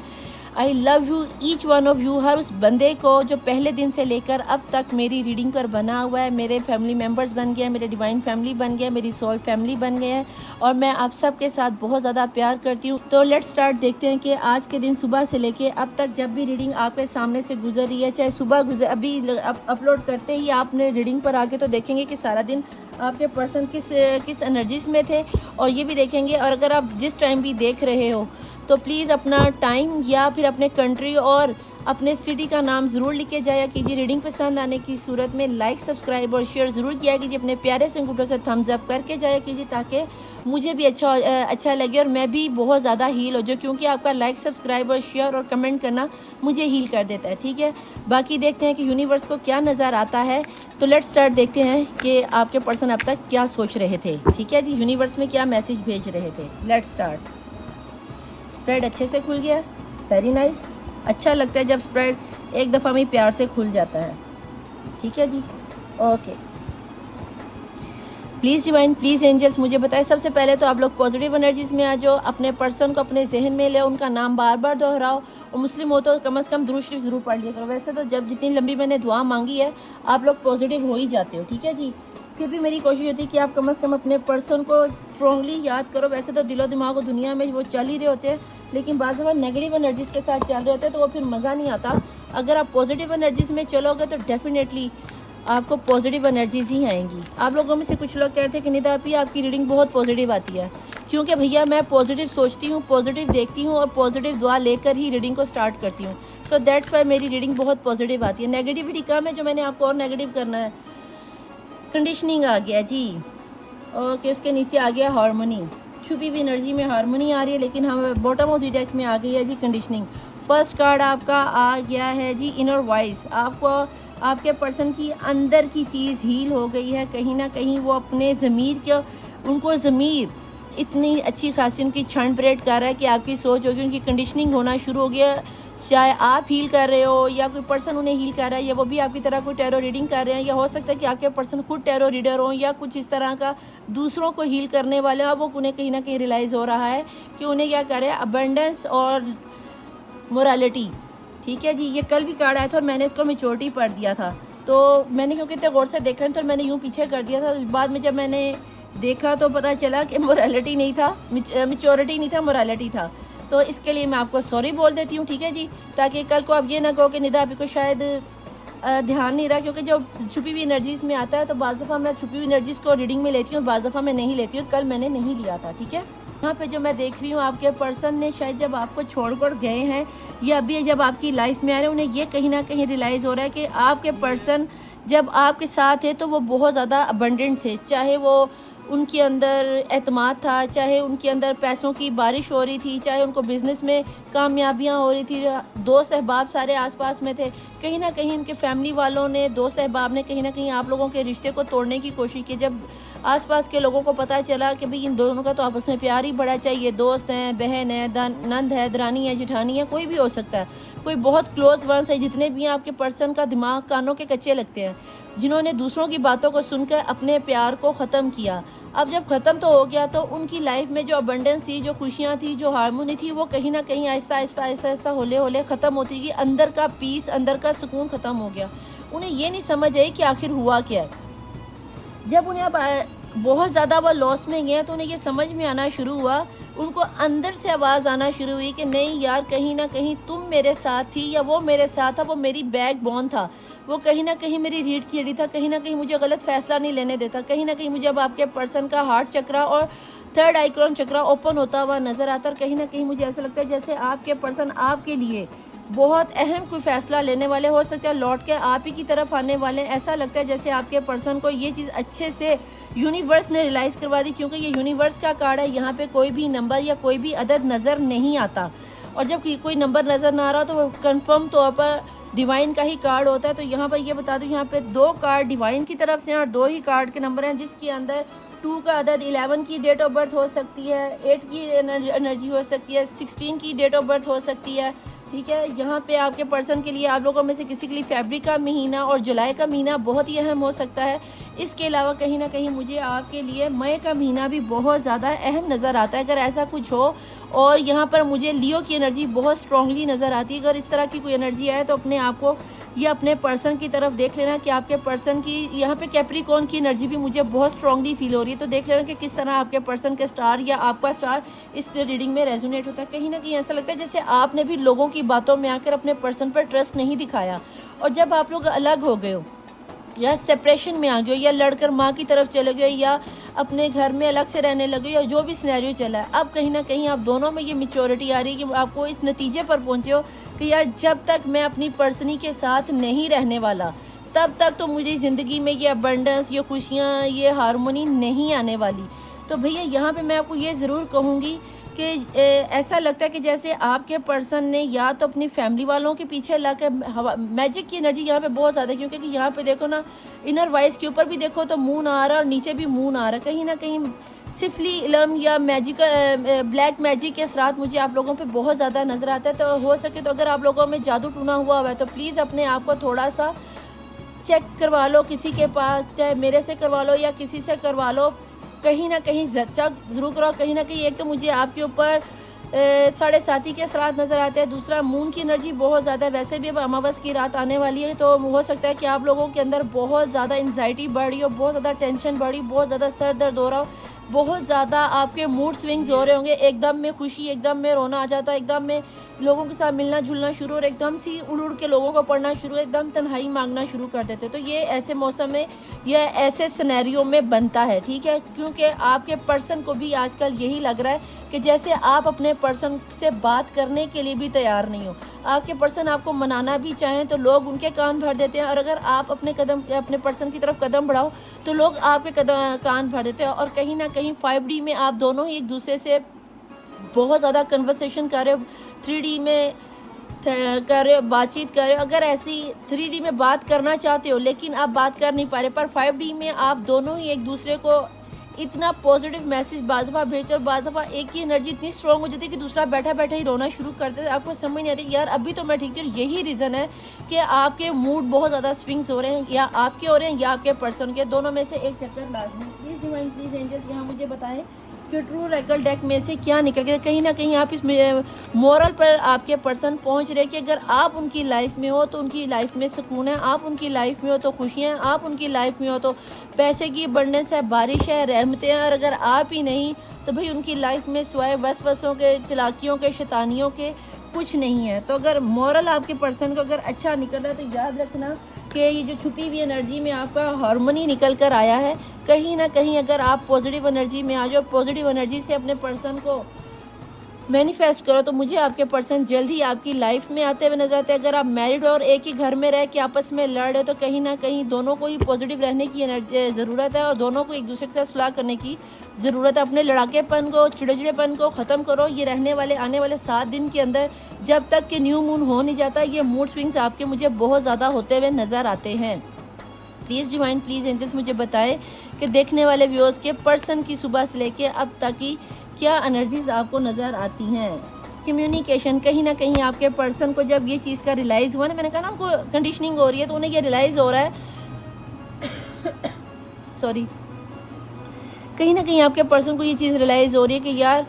I love you each one of you. हर उस बंदे को जो पहले दिन से लेकर अब तक मेरी रीडिंग पर बना हुआ है, मेरे फैमिली मेम्बर्स बन गए हैं, मेरे डिवाइन फैमिली बन गए, मेरी सोल फैमिली बन गए हैं, और मैं आप सब के साथ बहुत ज़्यादा प्यार करती हूँ। तो लेट्स स्टार्ट, देखते हैं कि आज के दिन सुबह से लेके अब तक जब भी रीडिंग आपके सामने से गुजर रही है, चाहे सुबह अभी अपलोड करते ही आपने रीडिंग पर आके तो देखेंगे कि सारा दिन आपके पर्सन किस एनर्जीज में थे, और ये भी देखेंगे। और अगर आप जिस टाइम भी देख रहे हो तो प्लीज़ अपना टाइम या फिर अपने कंट्री और अपने सिटी का नाम ज़रूर लिख के जाया कीजिए। रीडिंग पसंद आने की सूरत में लाइक, सब्सक्राइब और शेयर ज़रूर किया कीजिए। अपने प्यारे से अंगूठों से थम्स अप करके जाया कीजिए ताकि मुझे भी अच्छा लगे और मैं भी बहुत ज़्यादा हील हो जाऊँ, क्योंकि आपका लाइक, सब्सक्राइब और शेयर और कमेंट करना मुझे हील कर देता है। ठीक है, बाकी देखते हैं कि यूनिवर्स को क्या नज़र आता है। तो लेट्स स्टार्ट, देखते हैं कि आपके पर्सन अब तक क्या सोच रहे थे। ठीक है जी, यूनिवर्स में क्या मैसेज भेज रहे थे। Let's start. स्प्रेड अच्छे से खुल गया, वेरी नाइस। अच्छा लगता है जब स्प्रेड एक दफ़ा में प्यार से खुल जाता है। ठीक है जी, okay. Please divine, please angels मुझे बताएं। सबसे पहले तो आप लोग पॉजिटिव एनर्जीज में आ जाओ, अपने पर्सन को अपने जहन में ले, उनका नाम बार बार दोहराओ, और मुस्लिम हो तो कम से कम दुरूद शरीफ ज़रूर पढ़ लिया करो। वैसे तो जब जितनी लंबी मैंने दुआ मांगी है आप लोग पॉजिटिव हो ही जाते हो। ठीक है जी, फिर भी मेरी कोशिश होती है कि आप कम से कम अपने पर्सन को स्ट्रांगली याद करो। वैसे तो दिलो दिमाग और दुनिया में वो चल ही रहे होते हैं, लेकिन बाज़ दफ़ा नेगेटिव एनर्जीज के साथ चल रहे होते हैं तो वो फिर मज़ा नहीं आता। अगर आप पॉजिटिव एनर्जीज में चलोगे तो डेफिनेटली आपको पॉजिटिव एनर्जीज ही आएंगी। आप लोगों में से कुछ लोग कहते हैं कि निदा आपी आपकी रीडिंग बहुत पॉजिटिव आती है, क्योंकि भैया मैं पॉजिटिव सोचती हूँ, पॉजिटिव देखती हूँ और पॉजिटिव दुआ लेकर ही रीडिंग को स्टार्ट करती हूँ। सो दैट्स वाई मेरी रीडिंग बहुत पॉजिटिव आती है। नेगेटिविटी कम है, जो मैंने आपको और नेगेटिव करना है। कंडीशनिंग आ गया जी, ओके। उसके नीचे आ गया हार्मनी, छुपी हुई एनर्जी में हार्मनी आ रही है, लेकिन हम बॉटम ऑफ द डेक में आ गई है जी कंडीशनिंग। फर्स्ट कार्ड आपका आ गया है जी इनर वॉइस। आपको आपके पर्सन की अंदर की चीज़ हील हो गई है, कहीं ना कहीं वो अपने ज़मीर के, उनको ज़मीर इतनी अच्छी खासी उनकी क्षण परेड कर रहा है कि आपकी सोच होगी, उनकी कंडीशनिंग होना शुरू हो गया। चाहे आप हील कर रहे हो या कोई पर्सन उन्हें हील कर रहा है, या वो भी आपकी तरह कोई टैरो रीडिंग कर रहे हैं, या हो सकता है कि आपके पर्सन खुद टैरो रीडर हो या कुछ इस तरह का दूसरों को हील करने वाले। अब वो उन्हें कहीं ना कहीं रियलाइज़ हो रहा है कि उन्हें क्या करें, अबंडेंस और मोरालिटी। ठीक है जी, ये कल भी कार्ड आया था और मैंने इसको मेचोरिटी पढ़ दिया था, तो मैंने क्योंकि इतने गौर से देखा तो मैंने यूँ पीछे कर दिया था। बाद में जब मैंने देखा तो पता चला कि मोरालिटी नहीं था, मेचोरिटी नहीं था, मोरालिटी था। तो इसके लिए मैं आपको सॉरी बोल देती हूँ। ठीक है जी, ताकि कल को आप ये ना कहो कि निदा आपको शायद ध्यान नहीं रहा, क्योंकि जो छुपी हुई एनर्जीज़ में आता है तो बाज़ दफ़ा मैं छुपी हुई एनर्जीज़ को रीडिंग में लेती हूँ, बाज़ दफ़ा मैं नहीं लेती हूँ। कल मैंने नहीं लिया था। ठीक है, यहाँ पे जो मैं देख रही हूँ आपके पर्सन ने शायद जब आपको छोड़कर गए हैं या अभी जब आपकी लाइफ में आ रहे हैं, उन्हें ये कहीं ना कहीं रियलाइज़ हो रहा है कि आपके पर्सन जब आपके साथ है तो वो बहुत ज़्यादा अबंडेंट थे। चाहे वो उनके अंदर एतमाद था, चाहे उनके अंदर पैसों की बारिश हो रही थी, चाहे उनको बिज़नेस में कामयाबियाँ हो रही थी, दोस्त अहबाब सारे आसपास में थे। कहीं ना कहीं उनके फैमिली वालों ने, दोस्त अहबाब ने कहीं ना कहीं आप लोगों के रिश्ते को तोड़ने की कोशिश की। जब आसपास के लोगों को पता चला कि भाई इन दोनों का तो आपस में प्यार ही बड़ा चाहिए, दोस्त हैं, बहन है, नंद है, दरानी है, जेठानी है, कोई भी हो सकता है, कोई बहुत क्लोज वंस है, जितने भी हैं आपके पर्सन का दिमाग कानों के कच्चे लगते हैं, जिन्होंने दूसरों की बातों को सुनकर अपने प्यार को ख़त्म किया। अब जब ख़त्म तो हो गया तो उनकी लाइफ में जो अबंडेंस थी, जो खुशियाँ थी, जो हारमोनी थी, वो कहीं ना कहीं आहिस्ता आहिस्ता आहिस्ता आहिस्ता होले होले ख़त्म होती गई। अंदर का पीस, अंदर का सुकून ख़त्म हो गया। उन्हें ये नहीं समझ आई कि आखिर हुआ क्या है। जब उन्हें अब बहुत ज़्यादा वो लॉस में गए तो उन्हें ये समझ में आना शुरू हुआ, उनको अंदर से आवाज़ आना शुरू हुई कि नहीं यार, कहीं ना कहीं तुम मेरे साथ थी या वो मेरे साथ था, वो मेरी बैकबोन था, वो कहीं ना कहीं मेरी रीढ़ की हड्डी था, कहीं ना कहीं मुझे गलत फैसला नहीं लेने देता, कहीं ना कहीं मुझे अब आपके पर्सन का हार्ट चक्रा और थर्ड आइक्रॉन चक्रा ओपन होता हुआ नज़र आता है। और कहीं ना कहीं मुझे ऐसा लगता है जैसे आपके पर्सन आपके लिए बहुत अहम कोई फैसला लेने वाले, हो सकता है लौट के आप ही की तरफ आने वाले। ऐसा लगता है जैसे आपके पर्सन को ये चीज़ अच्छे से यूनिवर्स ने रियलाइज़ करवा दी, क्योंकि ये यूनिवर्स का कार्ड है, यहाँ पे कोई भी नंबर या कोई भी अदद नज़र नहीं आता। और जब कोई नंबर नज़र ना आ रहा तो वो कन्फर्म तौर पर डिवाइन का ही कार्ड होता है। तो यहाँ पर ये बता दूँ, यहाँ पे 2 कार्ड डिवाइन की तरफ से हैं और 2 ही कार्ड के नंबर हैं, जिसके अंदर 2 का अदद 11 की डेट ऑफ बर्थ हो सकती है, 8 की एनर्जी हो सकती है, 16 की डेट ऑफ बर्थ हो सकती है, ठीक है। यहाँ पे आपके पर्सन के लिए, आप लोगों में से किसी के लिए फरवरी का महीना और जुलाई का महीना बहुत ही अहम हो सकता है। इसके अलावा कहीं ना कहीं मुझे आपके लिए मई का महीना भी बहुत ज़्यादा अहम नज़र आता है, अगर ऐसा कुछ हो। और यहाँ पर मुझे लियो की एनर्जी बहुत स्ट्रांगली नज़र आती है। अगर इस तरह की कोई एनर्जी आए तो अपने आप को या अपने पर्सन की तरफ देख लेना कि आपके पर्सन की, यहाँ पे कैप्रिकॉर्न की एनर्जी भी मुझे बहुत स्ट्रांगली फील हो रही है। तो देख लेना कि किस तरह आपके पर्सन के स्टार या आपका स्टार इस रीडिंग में रेजोनेट होता है। कहीं ना कहीं ऐसा लगता है जैसे आपने भी लोगों की बातों में आकर अपने पर्सन पर ट्रस्ट नहीं दिखाया, और जब आप लोग अलग हो गए हो या सेपरेशन में आ गए हो या लड़कर माँ की तरफ चले गए या अपने घर में अलग से रहने लगे या जो भी सिनेरियो चला है, अब कहीं ना कहीं आप दोनों में ये मैच्योरिटी आ रही है कि आपको इस नतीजे पर पहुंचे हो कि यार जब तक मैं अपनी पर्सनी के साथ नहीं रहने वाला तब तक तो मुझे ज़िंदगी में ये अबंडेंस, ये खुशियाँ, ये हारमोनी नहीं आने वाली। तो भैया यहाँ पे मैं आपको ये ज़रूर कहूँगी कि ऐसा लगता है कि जैसे आपके पर्सन ने या तो अपनी फैमिली वालों के पीछे लाकर, मैजिक की एनर्जी यहाँ पे बहुत ज़्यादा है, क्योंकि यहाँ पे देखो ना, इनर वाइज के ऊपर भी देखो तो मून आ रहा है और नीचे भी मून आ रहा है। कहीं ना कहीं सिफली इलम या मैजिकल ब्लैक मैजिक के असरात मुझे आप लोगों पे बहुत ज़्यादा नज़र आता है। तो हो सके तो अगर आप लोगों में जादू टूना हुआ है तो प्लीज़ अपने आप को थोड़ा सा चेक करवा लो किसी के पास, चाहे मेरे से करवा लो या किसी से करवा लो। कहीं ना कहीं चेक ज़रूर करो। कहीं ना कहीं एक तो मुझे आपके ऊपर 7:30 के असरात नज़र आते हैं, दूसरा मून की एनर्जी बहुत ज़्यादा है। वैसे भी अब अमावस की रात आने वाली है तो हो सकता है कि आप लोगों के अंदर बहुत ज़्यादा एंजाइटी बढ़ी हो, बहुत ज़्यादा टेंशन बढ़ी, बहुत ज़्यादा सर दर्द हो रहा हो, बहुत ज़्यादा आपके मूड स्विंग्स हो रहे होंगे। एकदम में खुशी, एकदम में रोना आ जाता है, एकदम में लोगों के साथ मिलना जुलना शुरू और एकदम से उड़ उड़ के लोगों को पढ़ना शुरू, एकदम तन्हाई मांगना शुरू कर देते। तो ये ऐसे मौसम में या ऐसे सिनेरियो में बनता है, ठीक है, क्योंकि आपके पर्सन को भी आजकल यही लग रहा है कि जैसे आप अपने पर्सन से बात करने के लिए भी तैयार नहीं हो। आपके पर्सन आपको मनाना भी चाहें तो लोग उनके कान भर देते हैं, और अगर आप अपने पर्सन की तरफ कदम बढ़ाओ तो लोग आपके कान भर देते हैं। और कहीं ना कहीं 5D में आप दोनों ही एक दूसरे से बहुत ज़्यादा कन्वर्सेशन कर रहे हो, 3D में कर रहे हो, बातचीत कर रहे हो। अगर ऐसी 3D में बात करना चाहते हो लेकिन आप बात कर नहीं पा रहे, पर 5D में आप दोनों ही एक दूसरे को इतना पॉजिटिव मैसेज बाद दफ़ा भेजते और बाद दफ़ा एक ही एनर्जी इतनी स्ट्रॉन्ग हो जाती है कि दूसरा बैठा बैठा ही रोना शुरू कर देता है। आपको समझ नहीं आती कि यार अभी तो मैं ठीक थी। यही रीज़न है कि आपके मूड बहुत ज़्यादा स्विंग्स हो रहे हैं, या आपके हो रहे हैं या आपके पर्सन के, दोनों में से एक चक्कर लाजमी। प्लीज़ डिवाइन, प्लीज़ एंजल्स यहाँ मुझे बताएं कि ट्रू रेकल डेक में से क्या निकल गया। कहीं ना कहीं आप इस मोरल पर आपके पर्सन पहुंच रहे कि अगर आप उनकी लाइफ में हो तो उनकी लाइफ में सुकून है, आप उनकी लाइफ में हो तो खुशियाँ हैं, आप उनकी लाइफ में हो तो पैसे की अबंडेंस है, बारिश है, रहमतें हैं। और अगर आप ही नहीं तो भाई उनकी लाइफ में सिवाय वसवसों के, चलाकियों के, शैतानियों के कुछ नहीं है। तो अगर मोरल आपके पर्सन को अगर अच्छा निकल रहा है तो याद रखना कि ये जो छुपी हुई एनर्जी में आपका हार्मनी निकल कर आया है। कहीं ना कहीं अगर आप पॉजिटिव एनर्जी में आ जाओ, पॉजिटिव एनर्जी से अपने पर्सन को मैनिफेस्ट करो तो मुझे आपके पर्सन जल्द ही आपकी लाइफ में आते हुए नजर आते हैं। अगर आप मैरिड और एक ही घर में रह के आपस में लड़ रहे हो तो कहीं ना कहीं दोनों को ही पॉजिटिव रहने की ज़रूरत है और दोनों को एक दूसरे के साथ सुलह करने की ज़रूरत है। अपने लड़ाकेपन को, चिड़चिड़ेपन को ख़त्म करो। ये रहने वाले आने वाले 7 दिन के अंदर जब तक कि न्यू मून हो नहीं जाता, ये मूड स्विंग्स आपके मुझे बहुत ज़्यादा होते हुए नज़र आते हैं। प्लीज़ डिवाइन, प्लीज़ एंजल्स मुझे बताएं कि देखने वाले व्यूअर्स के पर्सन की सुबह से लेके अब तक की क्या एनर्जीज आपको नज़र आती हैं। कम्युनिकेशन, कहीं ना कहीं आपके पर्सन को जब ये चीज़ का रियलाइज़ हुआ ना, मैंने कहा ना उनको कंडीशनिंग हो रही है तो उन्हें ये रियलाइज़ हो रहा है सॉरी, कहीं ना कहीं आपके पर्सन को ये चीज़ रियलाइज़ हो रही है कि यार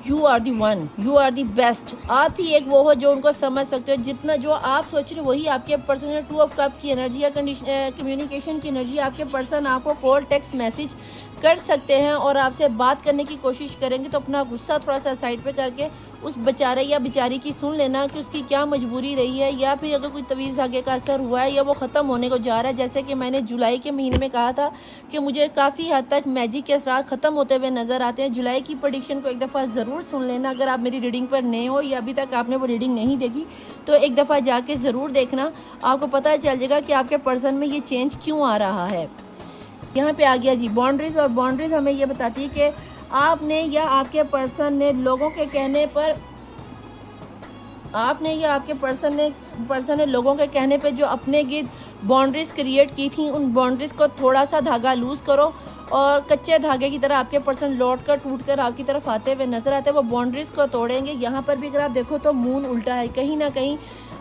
you are the one, you are the best. आप ही एक वो हो जो उनको समझ सकते हो। जितना जो आप सोच रहे हो वही आपके पर्सन है। 2 ऑफ कप की एनर्जी या कम्युनिकेशन की एनर्जी, आपके पर्सन आपको कॉल, टेक्स्ट मैसेज कर सकते हैं और आपसे बात करने की कोशिश करेंगे। तो अपना गुस्सा थोड़ा सा साइड पे करके उस बेचारे या बेचारी की सुन लेना कि उसकी क्या मजबूरी रही है, या फिर अगर कोई तवीज़ धागे का असर हुआ है या वो ख़त्म होने को जा रहा है। जैसे कि मैंने जुलाई के महीने में कहा था कि मुझे काफ़ी हद तक मैजिक के असरार ख़त्म होते हुए नज़र आते हैं। जुलाई की प्रेडिक्शन को एक दफ़ा ज़रूर सुन लेना। अगर आप मेरी रीडिंग पर नए हो या अभी तक आपने वो रीडिंग नहीं देखी तो एक दफ़ा जाके ज़रूर देखना, आपको पता चल जाएगा कि आपके पर्सन में ये चेंज क्यों आ रहा है। यहाँ पे आ गया जी बाउंड्रीज, और बाउंड्रीज हमें ये बताती है कि आपने या आपके पर्सन ने लोगों के कहने पर, आपने या आपके पर्सन ने लोगों के कहने पे जो अपने गिर्द बाउंड्रीज क्रिएट की थी, उन बाउंड्रीज को थोड़ा सा धागा लूज़ करो और कच्चे धागे की तरह आपके पर्सन लौट कर टूट कर आपकी तरफ आते हुए नजर आते हैं। वो बाउंड्रीज को तोड़ेंगे। यहाँ पर भी अगर आप देखो तो मून उल्टा है, कहीं ना कहीं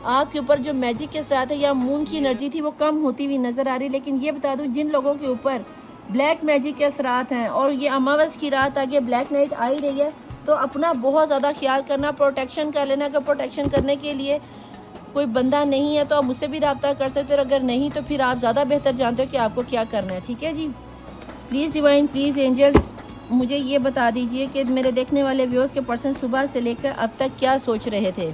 आपके ऊपर जो मैजिक के साथ है या मून की एनर्जी थी वो कम होती हुई नजर आ रही है। लेकिन ये बता दूं, जिन लोगों के ऊपर ब्लैक मैजिक के असरात हैं और ये अमावस की रात आगे ब्लैक नाइट आ ही रही है, तो अपना बहुत ज़्यादा ख्याल करना, प्रोटेक्शन कर लेना। अगर प्रोटेक्शन करने के लिए कोई बंदा नहीं है तो आप मुझसे भी रब्ता कर सकते हो, और अगर नहीं तो फिर आप ज़्यादा बेहतर जानते हो कि आपको क्या करना है। ठीक है जी। प्लीज़ डिवाइन, प्लीज़ एंजल्स, मुझे ये बता दीजिए कि मेरे देखने वाले व्यूअर्स के पर्सन सुबह से लेकर अब तक क्या सोच रहे थे।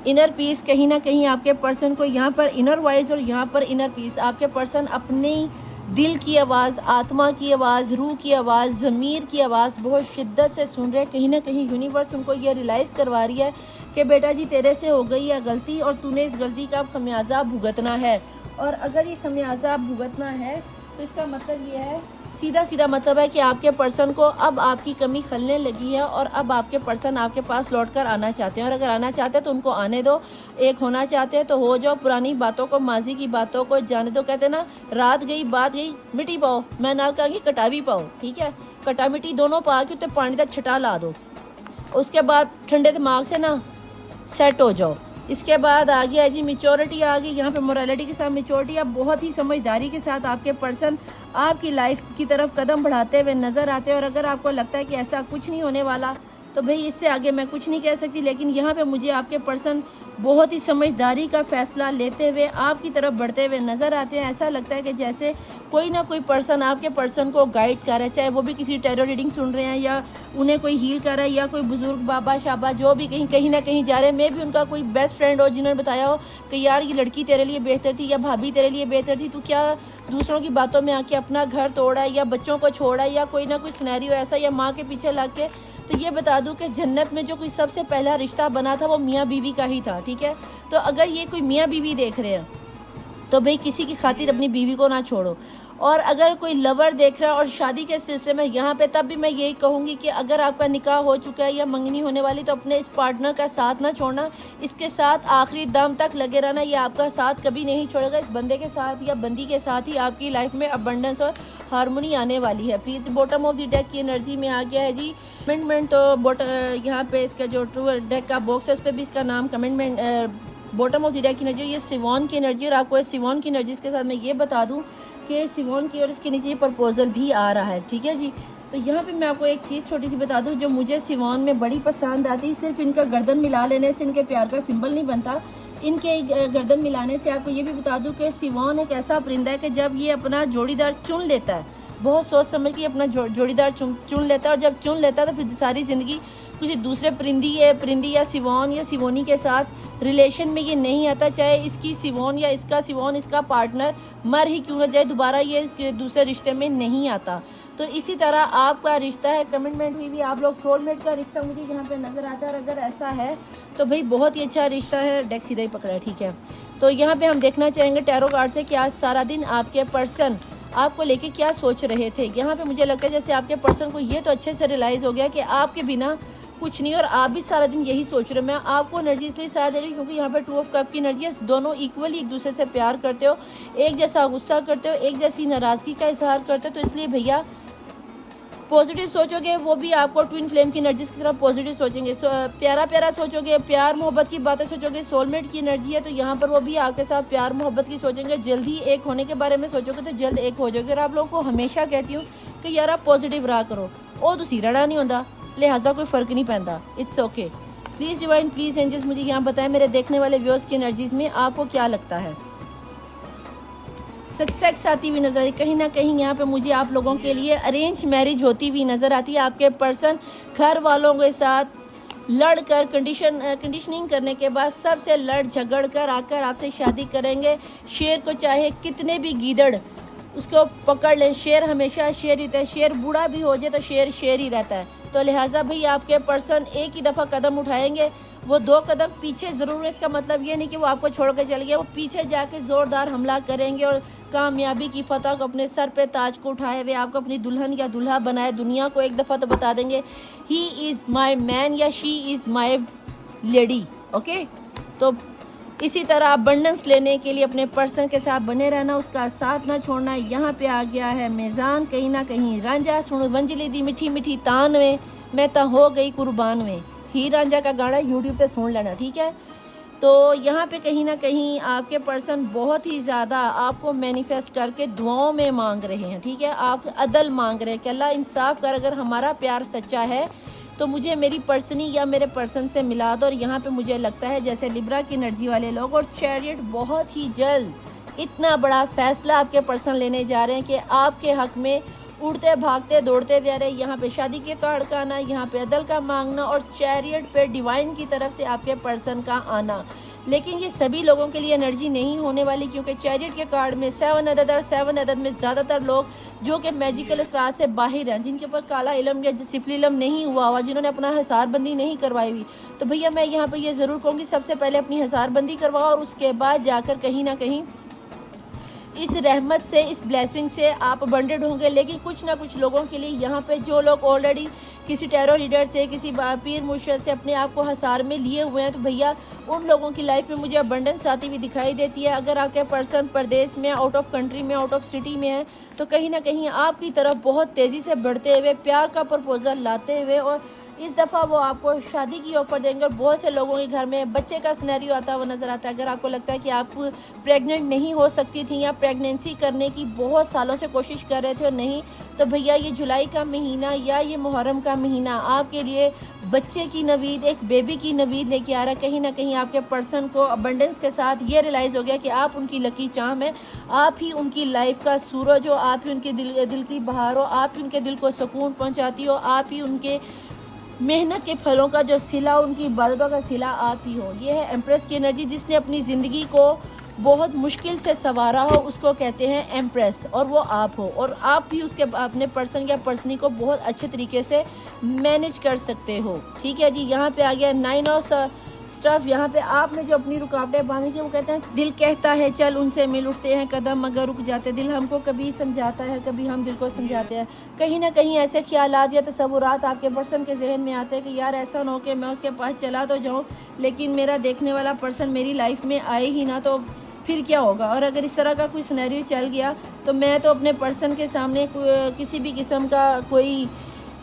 इनर पीस, कहीं ना कहीं आपके पर्सन को यहाँ पर इनर वॉइस और यहाँ पर इनर पीस, आपके पर्सन अपनी दिल की आवाज़, आत्मा की आवाज़, रूह की आवाज़, ज़मीर की आवाज़ बहुत शिद्दत से सुन रहे हैं। कहीं ना कहीं यूनिवर्स उनको ये रियलाइज़ करवा रही है कि बेटा जी तेरे से हो गई है गलती और तूने इस गलती का खमियाजा भुगतना है। और अगर ये खमियाजा भुगतना है तो इसका मतलब ये है, सीधा सीधा मतलब है कि आपके पर्सन को अब आपकी कमी खलने लगी है और अब आपके पर्सन आपके पास लौट कर आना चाहते हैं। और अगर आना चाहते हैं तो उनको आने दो, एक होना चाहते हैं तो हो जाओ। पुरानी बातों को, माजी की बातों को जाने दो। कहते हैं ना, रात गई बात गई मिट्टी पाओ, मैं ना कहूँगी कटा भी पाओ। ठीक है, कटा मिट्टी दोनों पा के उत्ते पानी का छटा ला दो। उसके बाद ठंडे दिमाग से ना सेट हो जाओ। इसके बाद आ गया जी मेच्योरिटी आ गई। यहाँ पे मोरालिटी के साथ मेच्योरिटी, अब बहुत ही समझदारी के साथ आपके पर्सन आपकी लाइफ की तरफ कदम बढ़ाते हुए नज़र आते हैं। और अगर आपको लगता है कि ऐसा कुछ नहीं होने वाला तो भाई इससे आगे मैं कुछ नहीं कह सकती, लेकिन यहाँ पे मुझे आपके पर्सन बहुत ही समझदारी का फैसला लेते हुए आपकी तरफ बढ़ते हुए नज़र आते हैं। ऐसा लगता है कि जैसे कोई ना कोई पर्सन आपके पर्सन को गाइड कर रहा है, चाहे वो भी किसी टैरो रीडिंग सुन रहे हैं या उन्हें कोई हील कर रहा है या कोई बुजुर्ग बाबा शाबा जो भी कहीं ना कहीं जा रहे हैं। मे भी उनका कोई बेस्ट फ्रेंड हो जिन्होंने बताया हो कि यार ये लड़की तेरे लिए बेहतर थी या भाभी तेरे लिए बेहतर थी, तू क्या दूसरों की बातों में आके अपना घर तोड़ा है या बच्चों को छोड़ा है या कोई ना कोई सिनेरियो ऐसा, या माँ के पीछे लग के। तो ये बता दूं कि जन्नत में जो कोई सबसे पहला रिश्ता बना था वो मियाँ बीवी का ही था। ठीक है, तो अगर ये कोई मियाँ बीवी देख रहे हैं तो भाई किसी की खातिर अपनी बीवी को ना छोड़ो। और अगर कोई लवर देख रहा है और शादी के सिलसिले में यहाँ पे, तब भी मैं यही कहूँगी कि अगर आपका निकाह हो चुका है या मंगनी होने वाली तो अपने इस पार्टनर का साथ ना छोड़ना, इसके साथ आखिरी दम तक लगे रहना। ये आपका साथ कभी नहीं छोड़ेगा। इस बंदे के साथ या बंदी के साथ ही आपकी लाइफ में अबंडेंस और हारमोनी आने वाली है। फिर बॉटम ऑफ द डेक की एनर्जी में आ गया है जी कमिटमेंट। तो यहाँ पे इसका जो ट्रू डेक का बॉक्स है उस पर भी इसका नाम commitment, bottom of the deck की एनर्जी, ये सिवॉन की एनर्जी। और आपको इस सिवॉन की एनर्जी के साथ मैं ये बता दूं कि सिवॉन की और इसके नीचे प्रपोजल भी आ रहा है। ठीक है जी। तो यहाँ पे मैं आपको एक चीज़ छोटी सी बता दूं जो मुझे सिवॉन में बड़ी पसंद आती। सिर्फ इनका गर्दन मिला लेने से इनके प्यार का सिंबल नहीं बनता। इनके गर्दन मिलाने से आपको ये भी बता दूं कि सिवॉन एक ऐसा परिंदा है कि जब ये अपना जोड़ीदार चुन लेता है, बहुत सोच समझ के अपना जोड़ीदार चुन लेता है, और जब चुन लेता है तो फिर सारी ज़िंदगी किसी दूसरे परिंदी या सिवॉन या सिवोनी के साथ रिलेशन में ये नहीं आता। चाहे इसकी सिवॉन या इसका सिवॉन, इसका पार्टनर मर ही क्यों ना जाए, दोबारा ये दूसरे रिश्ते में नहीं आता। तो इसी तरह आपका रिश्ता है, कमिटमेंट हुई भी आप लोग, सोलमेट का रिश्ता मुझे यहाँ पे नज़र आता है। और अगर ऐसा है तो भाई बहुत ही अच्छा रिश्ता है। डेक सीधा ही पकड़ा है। ठीक है, तो यहाँ पे हम देखना चाहेंगे टैरो कार्ड से कि आज सारा दिन आपके पर्सन आपको लेके क्या सोच रहे थे। यहाँ पे मुझे लगता है जैसे आपके पर्सन को ये तो अच्छे से रियलाइज़ हो गया कि आपके बिना कुछ नहीं, और आप भी सारा दिन यही सोच रहे हो। मैं आपको एनर्जी इसलिए साथ दे रही हूँ क्योंकि यहाँ पे 2 ऑफ कप की एनर्जी है। दोनों इक्वली एक दूसरे से प्यार करते हो, एक जैसा गुस्सा करते हो, एक जैसी नाराज़गी का इजहार करते हो। तो इसलिए भैया पॉजिटिव सोचोगे, वो भी आपको ट्विन फ्लेम की एनर्जी की तरफ पॉजिटिव सोचेंगे। प्यारा प्यारा सोचोगे, प्यार मोहब्बत की बातें सोचोगे। सोलमेट की एनर्जी है तो यहाँ पर वो भी आपके साथ प्यार मोहब्बत की सोचेंगे। जल्दी एक होने के बारे में सोचोगे तो जल्द एक हो जाओगे। और आप लोगों को हमेशा कहती हूँ कि यार आप पॉजिटिव रहा करो, वो तो सीधा नहीं होता, लिहाजा कोई फ़र्क नहीं पैदा। It's okay. Please divine, please angels, मुझे यहाँ बताएं मेरे देखने वाले व्यूअर्स की एनर्जीज में आपको क्या लगता है। सक्सेस आती हुई नजर आई, कहीं ना कहीं यहाँ पे मुझे आप लोगों के लिए अरेंज मैरिज होती हुई नजर आती है। आपके पर्सन घर वालों के साथ लड़कर कंडीशनिंग करने के बाद सबसे लड़ झगड़ कर आकर आपसे शादी करेंगे। शेर को चाहे कितने भी गीदड़ उसको पकड़ लें, शेर हमेशा शेर ही रहता है। शेर बूढ़ा भी हो जाए तो शेर शेर ही रहता है। तो लिहाजा भाई आपके पर्सन एक ही दफ़ा कदम उठाएंगे, वो 2 कदम पीछे ज़रूर है। इसका मतलब ये नहीं कि वो आपको छोड़ कर चले गए, वो पीछे जाके ज़ोरदार हमला करेंगे और कामयाबी की फतह को अपने सर पे ताज को उठाए हुए आपको अपनी दुल्हन या दूल्हा बनाए दुनिया को एक दफ़ा तो बता देंगे ही इज़ माई मैन या she is my lady. Okay, तो इसी तरह अबंडेंस लेने के लिए अपने पर्सन के साथ बने रहना, उसका साथ ना छोड़ना। यहाँ पे आ गया है मेज़ान, कहीं ना कहीं रांझा सुन वंजली दी मिठी मिठी तान में, मैं तो हो गई कुर्बान में। ही रांझा का गाना यूट्यूब पे सुन लेना, ठीक है। तो यहाँ पे कहीं ना कहीं आपके पर्सन बहुत ही ज़्यादा आपको मैनिफेस्ट करके दुआओं में मांग रहे हैं, ठीक है। आप अदल मांग रहे हैं कि अल्लाह इंसाफ कर, अगर हमारा प्यार सच्चा है तो मुझे मेरी पर्सनी या मेरे पर्सन से मिला दो। और यहाँ पे मुझे लगता है जैसे लिब्रा की एनर्जी वाले लोग और चैरियट बहुत ही जल्द इतना बड़ा फैसला आपके पर्सन लेने जा रहे हैं कि आपके हक में उड़ते भागते दौड़ते जा रहे हैं। यहाँ पे शादी के कार्ड का आना, यहाँ पे अदल का मांगना और चैरियट पे डिवाइन की तरफ से आपके पर्सन का आना। लेकिन ये सभी लोगों के लिए एनर्जी नहीं होने वाली, क्योंकि चैरियट के कार्ड में 7 अदद और 7 अदद में ज़्यादातर लोग जो कि मैजिकल असरार से बाहर हैं, जिनके ऊपर काला इलम या सिफली इलम नहीं हुआ हुआ, जिन्होंने अपना हसारबंदी नहीं करवाई हुई। तो भैया मैं यहाँ पे ये ज़रूर कहूँगी सबसे पहले अपनी हसारबंदी करवाओ और उसके बाद जाकर कहीं ना कहीं इस रहमत से, इस ब्लेसिंग से आप अबंडेड होंगे। लेकिन कुछ ना कुछ लोगों के लिए यहाँ पे जो लोग ऑलरेडी किसी टैरो रीडर से, किसी पीर मुर्शिद से अपने आप को हसार में लिए हुए हैं, तो भैया उन लोगों की लाइफ में मुझे अबंडेंस आती हुई दिखाई देती है। अगर आपके पर्सन परदेश में, आउट ऑफ कंट्री में, आउट ऑफ सिटी में है, तो कहीं ना कहीं आपकी तरफ बहुत तेज़ी से बढ़ते हुए प्यार का प्रपोजल लाते हुए, और इस दफ़ा वो आपको शादी की ऑफ़र देंगे। और बहुत से लोगों के घर में बच्चे का सिनेरियो आता हुआ नज़र आता है। अगर आपको लगता है कि आप प्रेग्नेंट नहीं हो सकती थी या प्रेगनेंसी करने की बहुत सालों से कोशिश कर रहे थे और नहीं, तो भैया ये जुलाई का महीना या ये मुहर्रम का महीना आपके लिए बच्चे की नवीद, एक बेबी की नवीद लेके आ रहा है। कहीं ना कहीं आपके पर्सन को अबंडेंस के साथ ये रियलाइज़ हो गया कि आप उनकी लकी चार्म है, आप ही उनकी लाइफ का सूरज हो, आप ही उनके दिल की बहार हो, आप ही उनके दिल को सुकून पहुँचाती हो, आप ही उनके मेहनत के फलों का जो सिला, उनकी इबादतों का सिला आप ही हो। ये है एम्प्रेस की एनर्जी। जिसने अपनी ज़िंदगी को बहुत मुश्किल से संवारा हो उसको कहते हैं एम्प्रेस, और वो आप हो। और आप भी उसके अपने पर्सन या पर्सनी को बहुत अच्छे तरीके से मैनेज कर सकते हो, ठीक है जी। यहाँ पे आ गया 9 ऑफ स्टफ। यहाँ पे आपने जो अपनी रुकावटें बांधी की, वो कहते हैं दिल कहता है चल उनसे मिल, उठते हैं कदम मगर रुक जाते, दिल हमको कभी समझाता है, कभी हम दिल को समझाते हैं। कहीं ना कहीं ऐसे ख्यालात या तसव्वुरात आपके पर्सन के जहन में आते हैं कि यार ऐसा ना हो कि मैं उसके पास चला तो जाऊँ लेकिन मेरा देखने वाला पर्सन मेरी लाइफ में आए ही ना, तो फिर क्या होगा। और अगर इस तरह का कोई सिनेरियो चल गया तो मैं तो अपने पर्सन के सामने किसी भी किस्म का कोई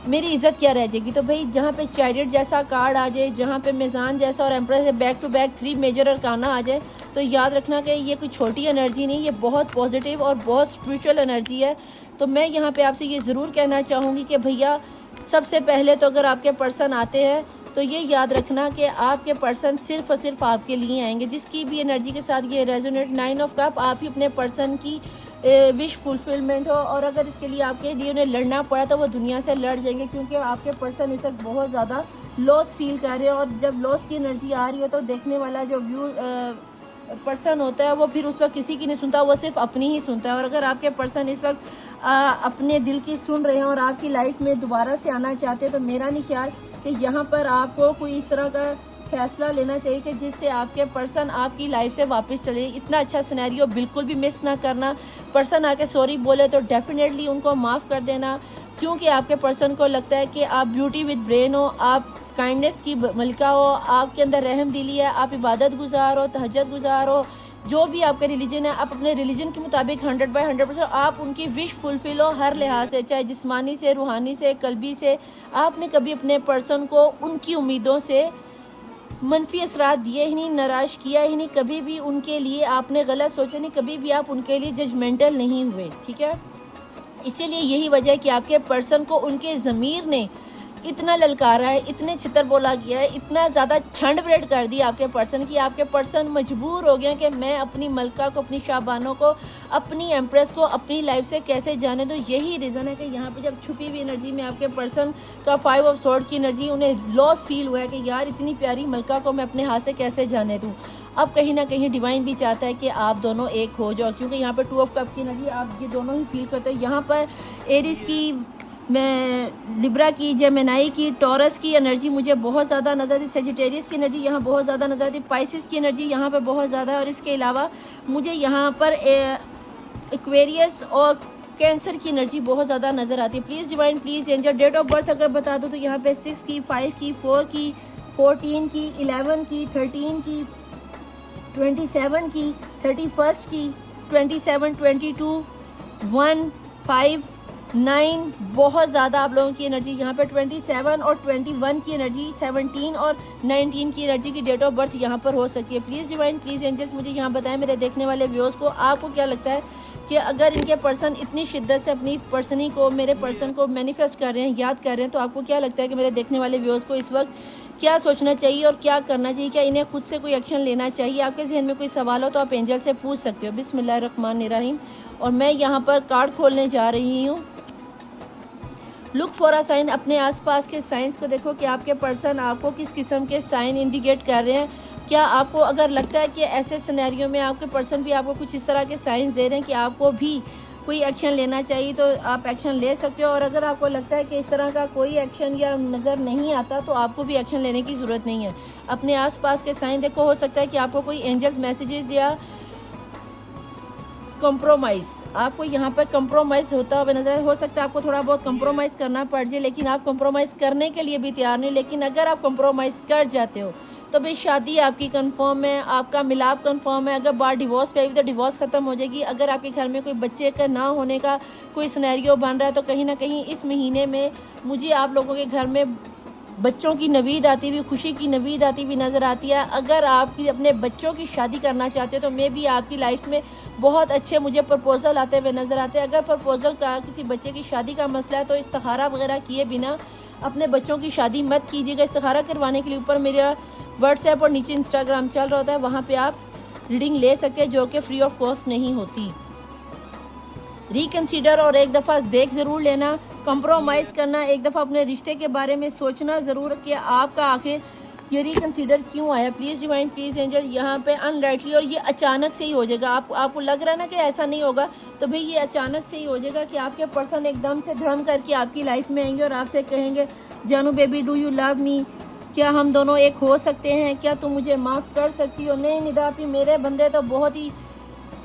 मेरी इज़्ज़त क्या रह जाएगी। तो भाई जहाँ पे चैरियट जैसा कार्ड आ जाए, जहाँ पे मेज़ान जैसा और empress back to back 3 major arcana आ जाए, तो याद रखना कि ये कोई छोटी एनर्जी नहीं, ये बहुत पॉजिटिव और बहुत स्पिरिचुअल एनर्जी है। तो मैं यहाँ पे आपसे ये ज़रूर कहना चाहूँगी कि भैया सबसे पहले तो अगर आपके पर्सन आते हैं तो ये याद रखना कि आपके पर्सन सिर्फ और सिर्फ आपके लिए आएंगे। जिसकी भी एनर्जी के साथ ये रेजोनेट 9 ऑफ कप, आप ही अपने पर्सन की विश फुलफिलमेंट हो। और अगर इसके लिए आपके लिए उन्हें लड़ना पड़ा तो वो दुनिया से लड़ जाएंगे, क्योंकि आपके पर्सन इस वक्त बहुत ज़्यादा लॉस फील कर रहे हैं। और जब लॉस की एनर्जी आ रही हो तो देखने वाला जो व्यू पर्सन होता है वो फिर उस वक्त किसी की नहीं सुनता, वो सिर्फ अपनी ही सुनता है। और अगर आपके पर्सन इस वक्त अपने दिल की सुन रहे हैं और आपकी लाइफ में दोबारा से आना चाहते हैं, तो मेरा नहीं ख्याल कि यहाँ पर आपको कोई इस तरह का फैसला लेना चाहिए कि जिससे आपके पर्सन आपकी लाइफ से वापस चले। इतना अच्छा सिनेरियो बिल्कुल भी मिस ना करना। पर्सन आके सॉरी बोले तो डेफिनेटली उनको माफ़ कर देना, क्योंकि आपके पर्सन को लगता है कि आप ब्यूटी विद ब्रेन हो, आप काइंडनेस की मलिका हो, आपके अंदर रहम दिली है, आप इबादत गुजार हो, तहज्जुद गुजार हो, जो भी आपका रिलीजन है आप अपने रिलीजन के मुताबिक 100/100% आप उनकी विश फुलफिल हो हर लिहाज से, चाहे जिस्मानी से, रूहानी से, कल्बी से। आपने कभी अपने पर्सन को उनकी उम्मीदों से मनफी असरात दिए ही नहीं, नाराज़ किया ही नहीं, कभी भी उनके लिए आपने गलत सोचा नहीं, कभी भी आप उनके लिए जजमेंटल नहीं हुए, ठीक है। इसीलिए यही वजह है कि आपके पर्सन को उनके ज़मीर ने इतना ललकारा है, इतने छितर बोला गया है, इतना ज़्यादा छंड ब्रेड कर दी आपके पर्सन की, आपके पर्सन मजबूर हो गए कि मैं अपनी मलका को, अपनी शाबानों को, अपनी एम्प्रेस को अपनी लाइफ से कैसे जाने दूँ। यही रीज़न है कि यहाँ पे जब छुपी हुई एनर्जी में आपके पर्सन का 5 ऑफ स्वॉर्ड की एनर्जी, उन्हें लॉस फील हुआ है कि यार इतनी प्यारी मलका को मैं अपने हाथ से कैसे जाने दूँ। अब कहीं ना कहीं डिवाइन भी चाहता है कि आप दोनों एक हो जाओ, क्योंकि यहाँ पर 2 ऑफ कप की एनर्जी आप ये दोनों ही फील करते हो। यहाँ पर एरिस की, मैं लिब्रा की, जेमिनाई की, टॉरस की एनर्जी मुझे बहुत ज़्यादा नज़र आती, सेजिटेरियस की एनर्जी यहाँ बहुत ज़्यादा नज़र आती, पाइसिस की एनर्जी यहाँ पे बहुत ज़्यादा है। और इसके अलावा मुझे यहाँ पर एक्वेरियस और कैंसर की एनर्जी बहुत ज़्यादा नज़र आती है। Please divine, please angel date of birth अगर बता दो तो यहाँ पे 6 की, 5 की, 4 की, 14 की, 11 की, 13 की, 27 की, 31 की, 27, 22, 1, 5, 9, बहुत ज़्यादा आप लोगों की एनर्जी यहाँ पे 27 और 21 की एनर्जी, 17 और 19 की एनर्जी की डेट ऑफ बर्थ यहाँ पर हो सकती है। प्लीज़ डिवाइन, प्लीज़ एंजल्स मुझे यहाँ बताएं मेरे देखने वाले व्यूअर्स को, आपको क्या लगता है कि अगर इनके पर्सन इतनी शिद्दत से अपनी पर्सनी को, मेरे पर्सन को मैनिफेस्ट कर रहे हैं, याद कर रहे हैं, तो आपको क्या लगता है कि मेरे देखने वाले व्यूअर्स को इस वक्त क्या सोचना चाहिए और क्या करना चाहिए? क्या इन्हें खुद से कोई एक्शन लेना चाहिए? आपके जहन में कोई सवाल हो तो आप एंजल से पूछ सकते हो। बिस्मिल्लाहिर्रहमानिर्रहीम। और मैं यहाँ पर कार्ड खोलने जा रही हूँ। लुक फॉर अ साइन, अपने आसपास के साइंस को देखो कि आपके पर्सन आपको किस किस्म के साइन इंडिकेट कर रहे हैं। क्या आपको अगर लगता है कि ऐसे सिनेरियो में आपके पर्सन भी आपको कुछ इस तरह के साइंस दे रहे हैं कि आपको भी कोई एक्शन लेना चाहिए, तो आप एक्शन ले सकते हो। और अगर आपको लगता है कि इस तरह का कोई एक्शन या नज़र नहीं आता तो आपको भी एक्शन लेने की ज़रूरत नहीं है। अपने आसपास के साइन देखो, हो सकता है कि आपको कोई एंजल्स मैसेजेस या कॉम्प्रोमाइज़, आपको यहाँ पर कॉम्प्रोमाइज़ होता हुआ नजर, हो सकता है आपको थोड़ा बहुत कॉम्प्रोमाइज़ करना पड़ जाए, लेकिन आप कॉम्प्रोमाइज़ करने के लिए भी तैयार नहीं। लेकिन अगर आप कॉम्प्रोमाइज़ कर जाते हो तो भाई शादी आपकी कंफर्म है, आपका मिलाप कंफर्म है। अगर बार डिवोर्स पे आई तो डिवोर्स ख़त्म हो जाएगी। अगर आपके घर में कोई बच्चे का ना होने का कोई सिनेरियो बन रहा है तो कहीं ना कहीं इस महीने में मुझे आप लोगों के घर में बच्चों की नवीद आती हुई, खुशी की नवीद आती हुई नज़र आती है। अगर आप अपने बच्चों की शादी करना चाहते हो तो मे भी आपकी लाइफ में बहुत अच्छे मुझे प्रपोजल आते हुए नज़र आते हैं। अगर प्रपोजल का किसी बच्चे की शादी का मसला है तो इस्तिखारा वगैरह किए बिना अपने बच्चों की शादी मत कीजिएगा। इस्तिखारा करवाने के लिए ऊपर मेरा व्हाट्सएप और नीचे इंस्टाग्राम चल रहा होता है, वहाँ पे आप रीडिंग ले सकते हैं जो कि फ्री ऑफ कॉस्ट नहीं होती। रिकन्सिडर और एक दफ़ा देख ज़रूर लेना, कंप्रोमाइज़ करना, एक दफ़ा अपने रिश्ते के बारे में सोचना ज़रूर कि आपका आखिर ये रिकन्सिडर क्यों आया। प्लीज़ डिवाइन, प्लीज़ एंजल, यहाँ पे अनलाइटली और ये अचानक से ही हो जाएगा। आपको लग रहा है ना कि ऐसा नहीं होगा, तो भाई ये अचानक से ही हो जाएगा कि आपके पर्सन एकदम से धर्म करके आपकी लाइफ में आएंगे और आपसे कहेंगे, जानू baby do you love me, क्या हम दोनों एक हो सकते हैं, क्या तुम मुझे माफ़ कर सकती हो? नहीं निदापी, मेरे बंदे तो बहुत ही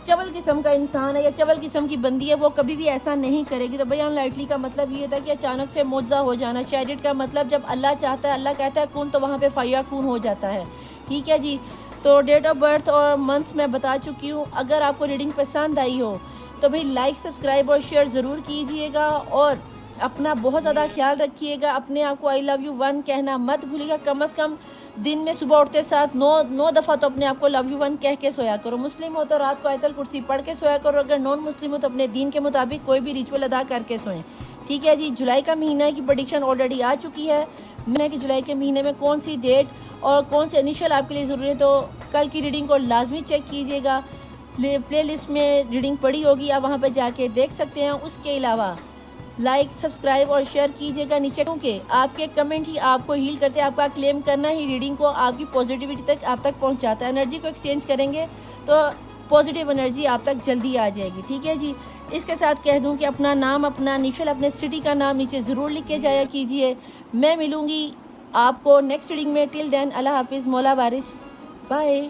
चवल किस्म का इंसान है या चवल किस्म की बंदी है, वो कभी भी ऐसा नहीं करेगी। तो भैया अनलाइटली का मतलब ये होता है कि अचानक से मुआवजा हो जाना। शैरियत का मतलब जब अल्लाह चाहता है, अल्लाह कहता है कून, तो वहाँ पे फाया कून हो जाता है। ठीक है जी। तो डेट ऑफ बर्थ और मंथ मैं बता चुकी हूँ। अगर आपको रीडिंग पसंद आई हो तो भाई लाइक, सब्सक्राइब और शेयर ज़रूर कीजिएगा और अपना बहुत ज़्यादा ख्याल रखिएगा। अपने आप को आई लव यू 1 कहना मत भूलिएगा। कम से कम दिन में सुबह उठते साथ 9 दफ़ा तो अपने आप को लव यू 1 कह के सोया करो। मुस्लिम हो तो रात को आयतल कुर्सी पढ़ के सोया करो। अगर नॉन मुस्लिम हो तो अपने दीन के मुताबिक कोई भी रिचुअल अदा करके सोएं। ठीक है जी। जुलाई का महीना की प्रेडिक्शन ऑलरेडी आ चुकी है। मैंने कि जुलाई के महीने में कौन सी डेट और कौन से इनिशियल आपके लिए ज़रूरी है, तो कल की रीडिंग को लाजमी चेक कीजिएगा। प्ले लिस्ट में रीडिंग पड़ी होगी, आप वहाँ पर जाके देख सकते हैं। उसके अलावा लाइक, सब्सक्राइब और शेयर कीजिएगा नीचे, क्योंकि आपके कमेंट ही आपको हील करते हैं। आपका क्लेम करना ही रीडिंग को आपकी पॉजिटिविटी तक आप तक पहुंचाता है। एनर्जी को एक्सचेंज करेंगे तो पॉजिटिव एनर्जी आप तक जल्दी आ जाएगी। ठीक है जी। इसके साथ कह दूं कि अपना नाम, अपना इनिशियल, अपने सिटी का नाम नीचे ज़रूर लिख के जाया कीजिए। मैं मिलूँगी आपको नेक्स्ट रीडिंग में। टिल देन अल्लाह हाफिज़, मौला वारिस, बाय।